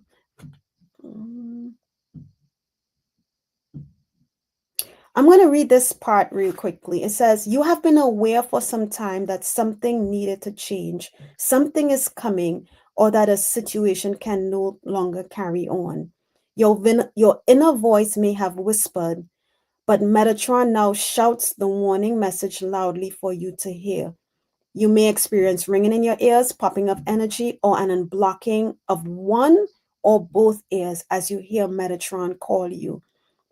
I'm going to read this part real quickly. It says, you have been aware for some time that something needed to change, something is coming, or that a situation can no longer carry on. Your inner voice may have whispered, but Metatron now shouts the warning message loudly for you to hear. You may experience ringing in your ears, popping of energy, or an unblocking of one or both ears as you hear Metatron call you.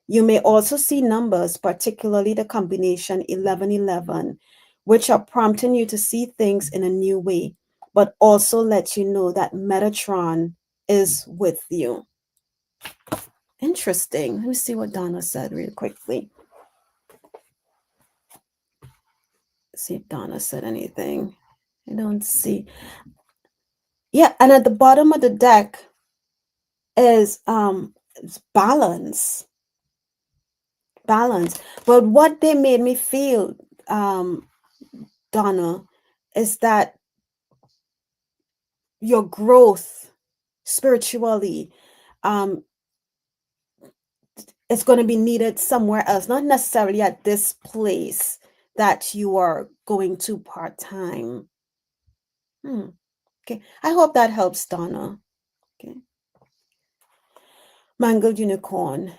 You may also see numbers, particularly the combination 1111, which are prompting you to see things in a new way, but also let you know that Metatron is with you. Interesting. Let me see what Donna said real quickly. See if Donna said anything. I don't see. Yeah, and at the bottom of the deck is balance. Balance. But what they made me feel, Donna, is that your growth spiritually is going to be needed somewhere else, not necessarily at this place that you are going to part-time. Okay, I hope that helps, Donna. Okay. Mangled unicorn.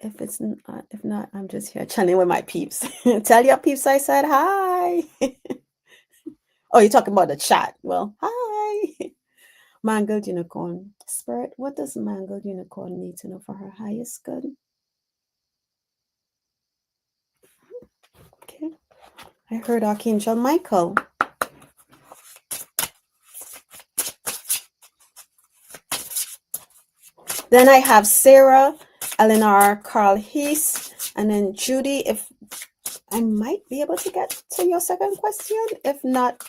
If not, I'm just here chilling with my peeps. Tell your peeps I said hi. Oh, you're talking about the chat. Well, hi. Mangled unicorn. Spirit, what does mangled unicorn need to know for her highest good? Okay. I heard Archangel Michael. Then I have Sarah, Eleanor, Carl Hees, and then Judy. If I might be able to get to your second question. If not,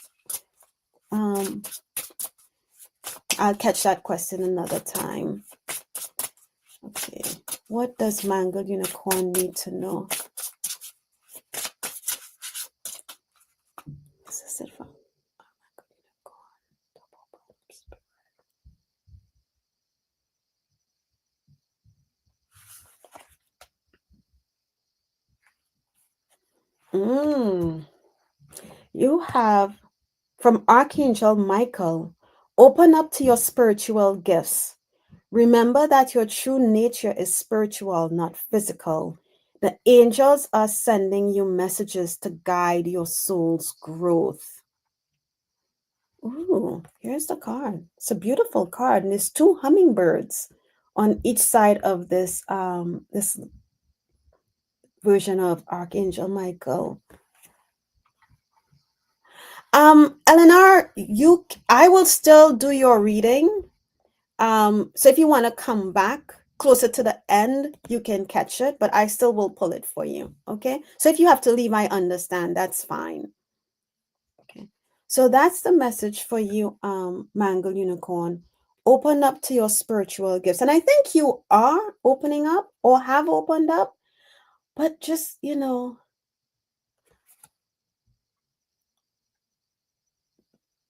I'll catch that question another time. Okay. What does mangled unicorn need to know? This is it from You have from Archangel Michael, open up to your spiritual gifts. Remember that your true nature is spiritual, not physical. The angels are sending you messages to guide your soul's growth. Ooh, here's the card. It's a beautiful card, and there's two hummingbirds on each side of this this version of Archangel Michael. Eleanor, I will still do your reading. So if you want to come back closer to the end, you can catch it, but I still will pull it for you. Okay. So if you have to leave, I understand. That's fine. Okay. So that's the message for you, Mangle Unicorn. Open up to your spiritual gifts. And I think you are opening up or have opened up, but just,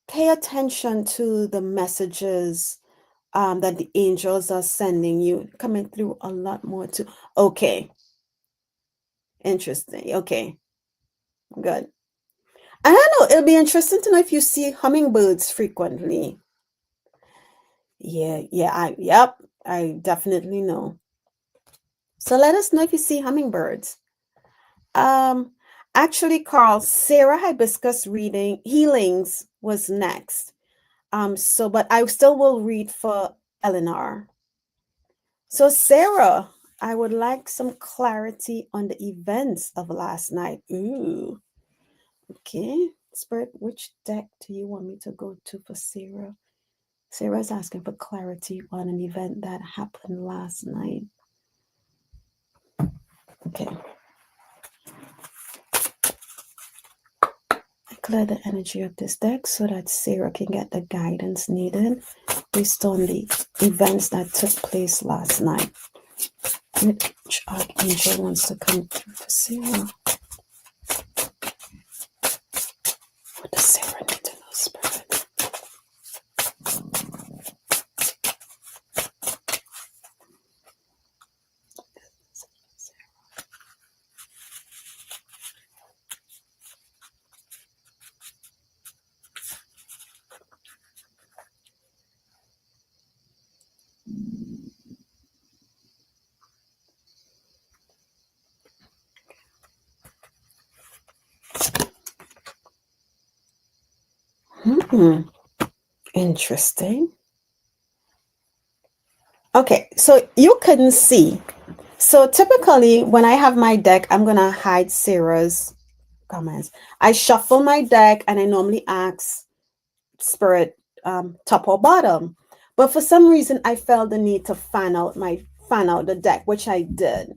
pay attention to the messages that the angels are sending you, coming through a lot more too. Okay. Interesting. Okay. Good. I don't know. It'll be interesting to know if you see hummingbirds frequently. Yep. I definitely know. So let us know if you see hummingbirds. Um, Actually, Carl, Sarah Hibiscus reading healings was next. But I still will read for Eleanor. So, Sarah, I would like some clarity on the events of last night. Ooh, okay. Spirit, which deck do you want me to go to for Sarah? Sarah's asking for clarity on an event that happened last night. Okay. I clear the energy of this deck so that Sarah can get the guidance needed based on the events that took place last night. Which archangel wants to come through for Sarah? What does Sarah need to know, Spirit? Interesting. Okay, so you couldn't see. So typically, when I have my deck, I'm going to hide Sarah's comments. I shuffle my deck and I normally ask Spirit top or bottom. But for some reason, I felt the need to fan out the deck, which I did.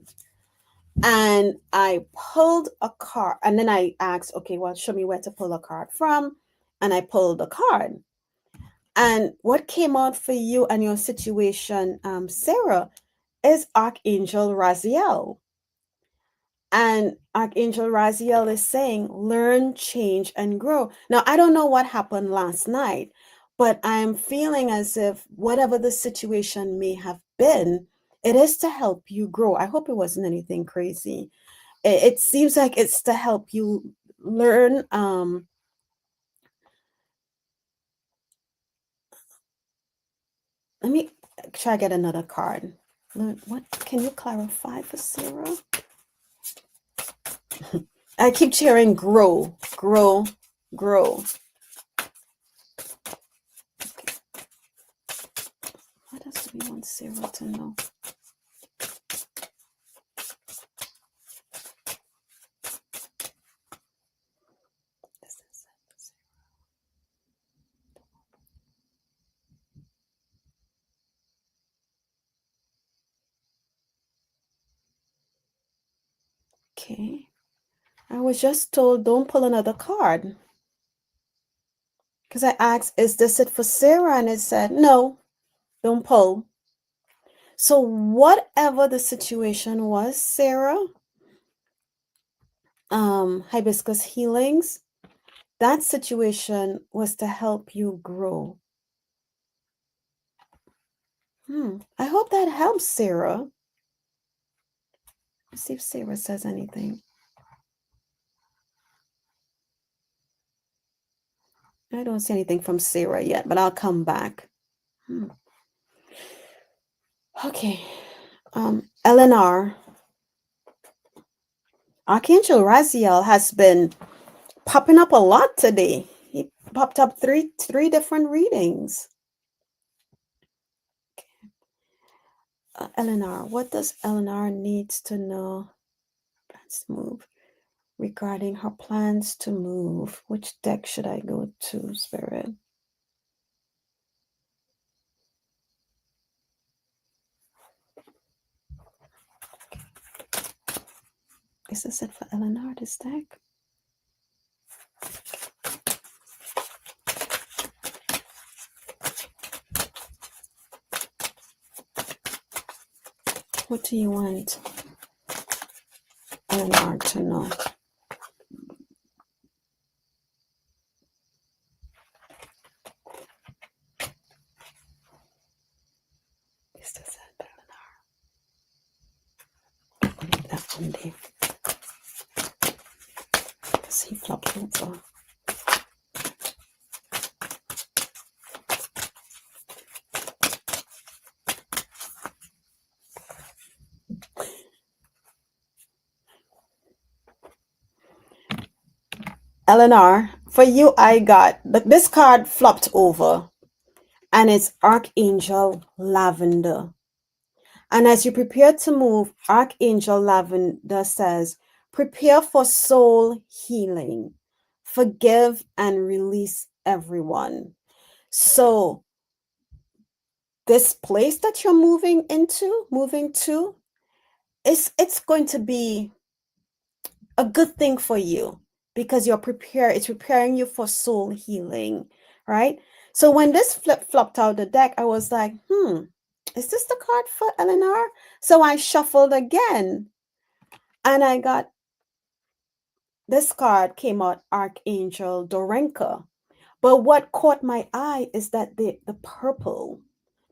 And I pulled a card, and then I asked, okay, well, show me where to pull a card from. And I pulled a card. And what came out for you and your situation, Sarah, is Archangel Raziel. And Archangel Raziel is saying, learn, change, and grow. Now, I don't know what happened last night, but I'm feeling as if whatever the situation may have been, it is to help you grow. I hope it wasn't anything crazy. It seems like it's to help you learn. Let me try to get another card. What can you clarify for Sarah? I keep hearing grow, grow, grow. Okay. What else do we want Sarah to know? Okay. I was just told don't pull another card. Because I asked, is this it for Sarah? And it said, no, don't pull. So whatever the situation was, Sarah, hibiscus healings, that situation was to help you grow. I hope that helps, Sarah. Let's see if Sarah says anything. I don't see anything from Sarah yet, but I'll come back. Okay. Eleanor. Archangel Raziel has been popping up a lot today. He popped up three different readings. Okay. Eleanor, what does Eleanor needs to know? Plans to move. Regarding her plans to move, which deck should I go to, Spirit? Is this it for Eleanor, this deck? What do you want Eleanor to know? Leave that one there. Because he flopped over. Eleanor, for you, I got this card flopped over, and it's Archangel Lavender. And as you prepare to move, Archangel Lavender says, prepare for soul healing, forgive and release everyone. So, this place that you're moving to, it's going to be a good thing for you because you're prepared. It's preparing you for soul healing, right? So when this flopped out the deck, I was like, is this the card for Eleanor? So I shuffled again, and I got this card came out, Archangel Dorenka. But what caught my eye is that the purple,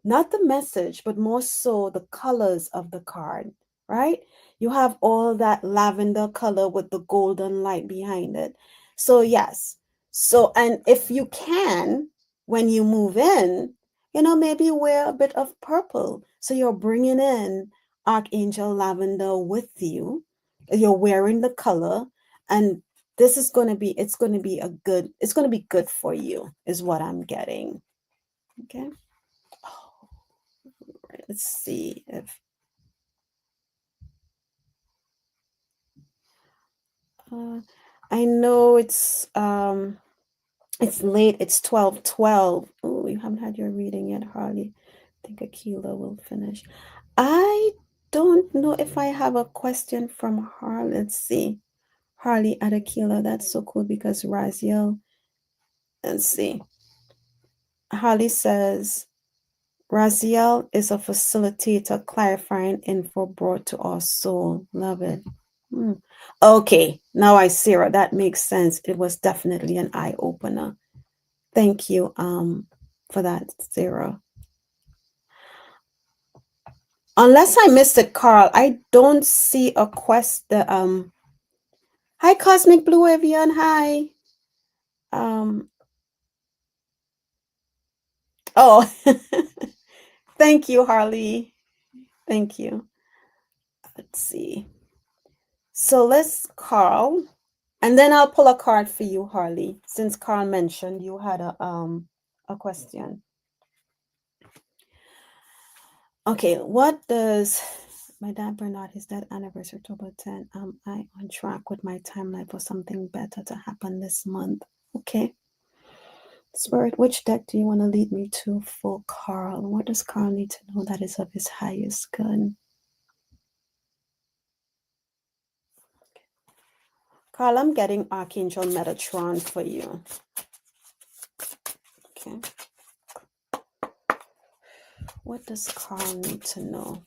not the message, but more so the colors of the card, right? You have all that lavender color with the golden light behind it. So, yes. So, and if you can, when you move in, maybe wear a bit of purple. So you're bringing in Archangel Lavender with you. You're wearing the color, and this is going to be, it's going to be good for you, is what I'm getting. Okay. Oh, right. Let's see if I know it's late. It's 12:12. Oh, you haven't had your reading yet, Harley. I think Akela will finish. I don't know if I have a question from Harley. Let's see. Harley at Akela. That's so cool because Raziel. Let's see. Harley says, Raziel is a facilitator clarifying info brought to our soul. Love it. Okay, now I see her. That makes sense. It was definitely an eye opener. Thank you for that, Sarah. Unless I missed it, Carl, I don't see a quest. Hi, Cosmic Blue Avian. Hi. Oh, thank you, Harley. Thank you. Let's see. So let's Carl, and then I'll pull a card for you, Harley, since Carl mentioned you had a question. Okay, what does my dad Bernard, his dad anniversary October 10? Am I on track with my timeline for something better to happen this month? Okay. Spirit, which deck do you want to lead me to for Carl? What does Carl need to know that is of his highest good? Carl, I'm getting Archangel Metatron for you. Okay. What does Carl need to know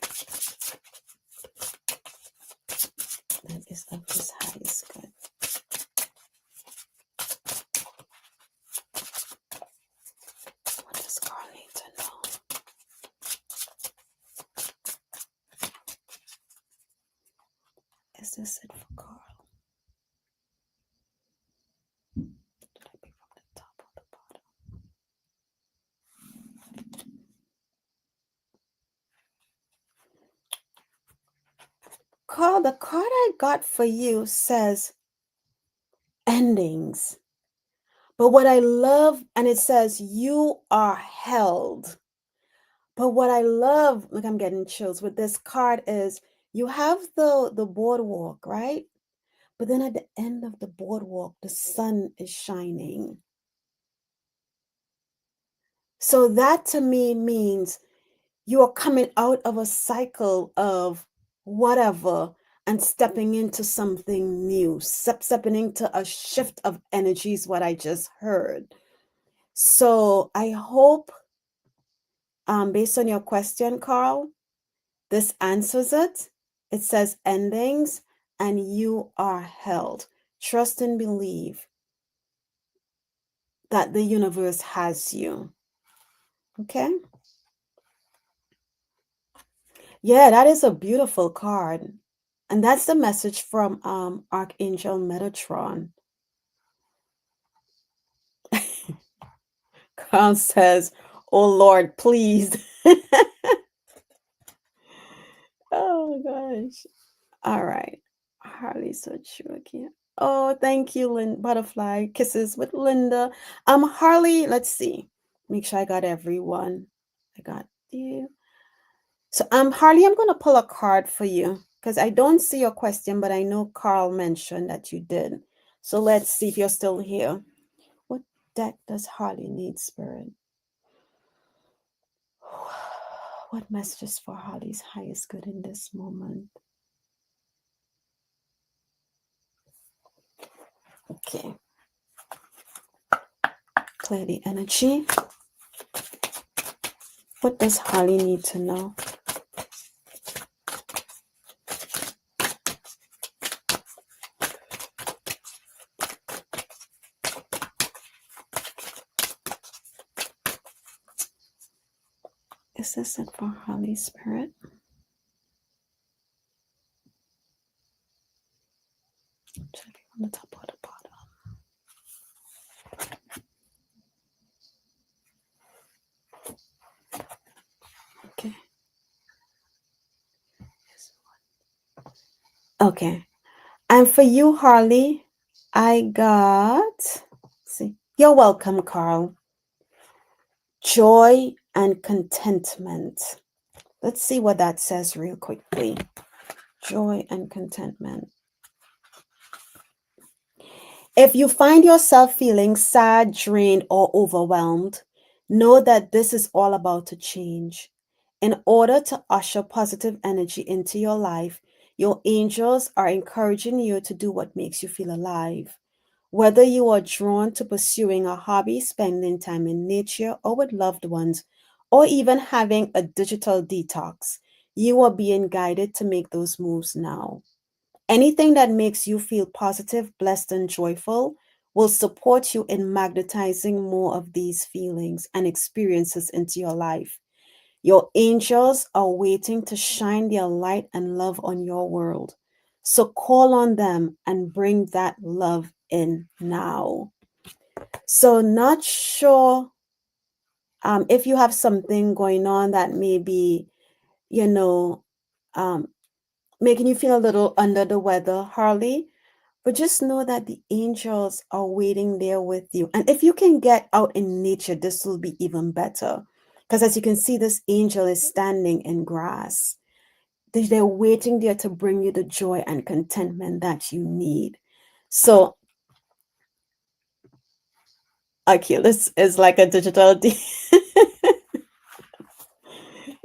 that is of his highest good? What does Carl need to know? Is this it for Carl? Did I pick from the top or the bottom? Carl, the card I got for you says endings. But what I love, and it says you are held. But what I love, like I'm getting chills with this card, is you have the boardwalk, right? But then at the end of the boardwalk, the sun is shining. So that to me means you are coming out of a cycle of whatever and stepping into something new, stepping into a shift of energies, what I just heard. So I hope, based on your question, Carl, this answers it. It says endings and you are held. Trust and believe that the universe has you. Okay? Yeah, that is a beautiful card. And that's the message from Archangel Metatron. Carl says, "Oh Lord, please." Oh gosh. All right. Harley so true again. Oh, thank you, Butterfly. Kisses with Linda. Harley, let's see. Make sure I got everyone. I got you. So Harley, I'm gonna pull a card for you because I don't see your question, but I know Carl mentioned that you did. So let's see if you're still here. What deck does Harley need, Spirit? What messages for Harley's highest good in this moment? Okay. Clear the energy. What does Harley need to know? Is this it for Harley, Spirit? Should be on the top or the bottom? Okay. Okay. And for you, Harley, I got, see, you're welcome, Carl. Joy and contentment. Let's see what that says real quickly. Joy and contentment. If you find yourself feeling sad, drained, or overwhelmed, know that this is all about to change. In order to usher positive energy into your life, your angels are encouraging you to do what makes you feel alive. Whether you are drawn to pursuing a hobby, spending time in nature or with loved ones, or even having a digital detox, you are being guided to make those moves now. Anything that makes you feel positive, blessed, and joyful will support you in magnetizing more of these feelings and experiences into your life. Your angels are waiting to shine their light and love on your world. So call on them and bring that love in now. So, not sure if you have something going on that may be, you know, um, making you feel a little under the weather, Harley. But just know that the angels are waiting there with you. And if you can get out in nature, this will be even better. Because as you can see, this angel is standing in grass. They're waiting there to bring you the joy and contentment that you need. So, Oculus is like a digital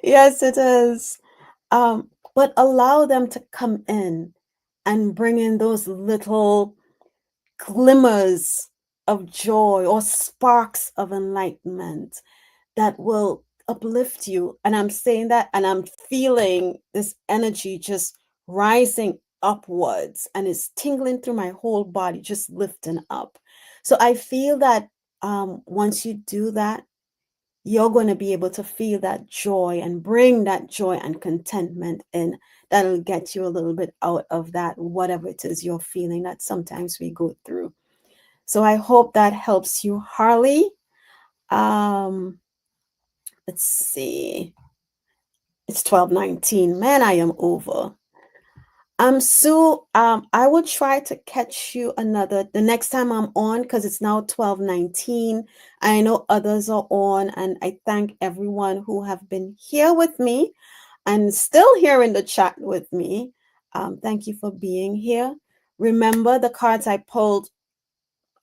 Yes, it is. But allow them to come in and bring in those little glimmers of joy or sparks of enlightenment that will uplift you. And I'm saying that, and I'm feeling this energy just rising upwards and it's tingling through my whole body, just lifting up. So I feel that once you do that, you're going to be able to feel that joy and bring that joy and contentment in. That'll get you a little bit out of that, whatever it is you're feeling that sometimes we go through. So I hope that helps you, Harley. Let's see. It's 12:19. Man, I am over. Sue, I will try to catch you the next time I'm on because it's now 12:19. I know others are on, and I thank everyone who have been here with me and still here in the chat with me. Thank you for being here. Remember the cards I pulled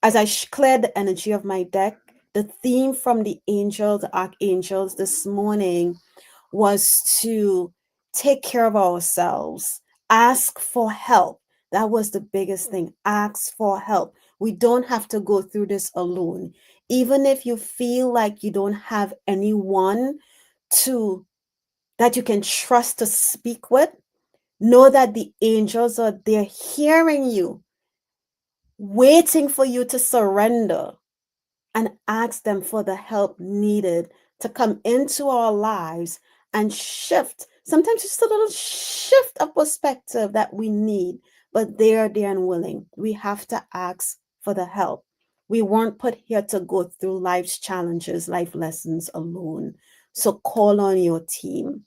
as I cleared the energy of my deck. The theme from the angels, the archangels this morning was to take care of ourselves, ask for help. That was the biggest thing. Ask for help. We don't have to go through this alone. Even if you feel like you don't have anyone to that you can trust to speak with, know that the angels are there hearing you, waiting for you to surrender and ask them for the help needed to come into our lives and shift. Sometimes just a little shift of perspective that we need, but they're unwilling. We have to ask for the help. We weren't put here to go through life's challenges, life lessons alone. So call on your team.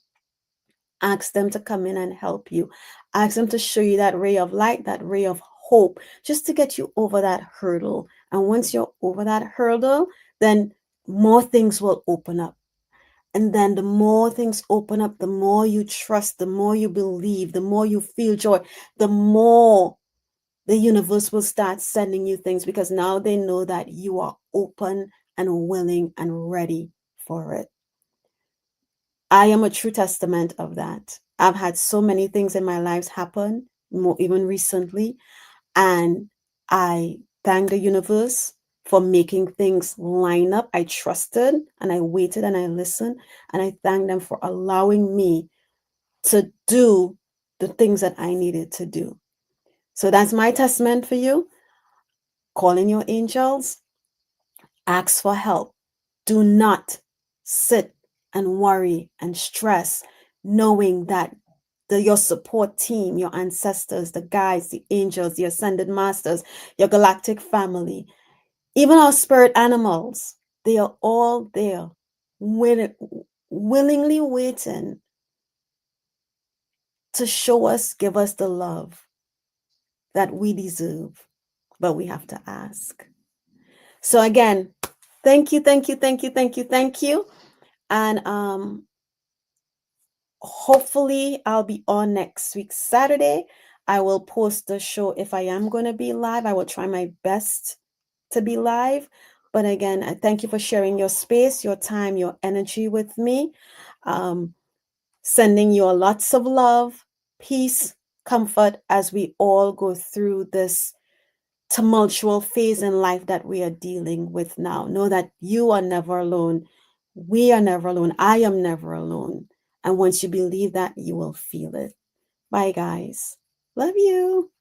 Ask them to come in and help you. Ask them to show you that ray of light, that ray of hope, just to get you over that hurdle. And once you're over that hurdle, then more things will open up. And then the more things open up, the more you trust, the more you believe, the more you feel joy, the more the universe will start sending you things, because now they know that you are open and willing and ready for it. I am a true testament of that. I've had so many things in my lives happen, more even recently, and I thank the universe for making things line up. I trusted and I waited and I listened, and I thank them for allowing me to do the things that I needed to do. So that's my testament for you. Call in your angels, ask for help. Do not sit and worry and stress, knowing that your support team, your ancestors, the guides, the angels, the ascended masters, your galactic family, even our spirit animals, they are all there, willingly waiting to show us, give us the love that we deserve, but we have to ask. So again, thank you, thank you, thank you, thank you, thank you. And hopefully I'll be on next week, Saturday. I will post the show if I am going to be live. I will try my best to be live. But again, I thank you for sharing your space, your time, your energy with me. Sending you lots of love, peace, comfort as we all go through this tumultuous phase in life that we are dealing with now. Know that you are never alone. We are never alone. I am never alone. And once you believe that, you will feel it. Bye, guys. Love you.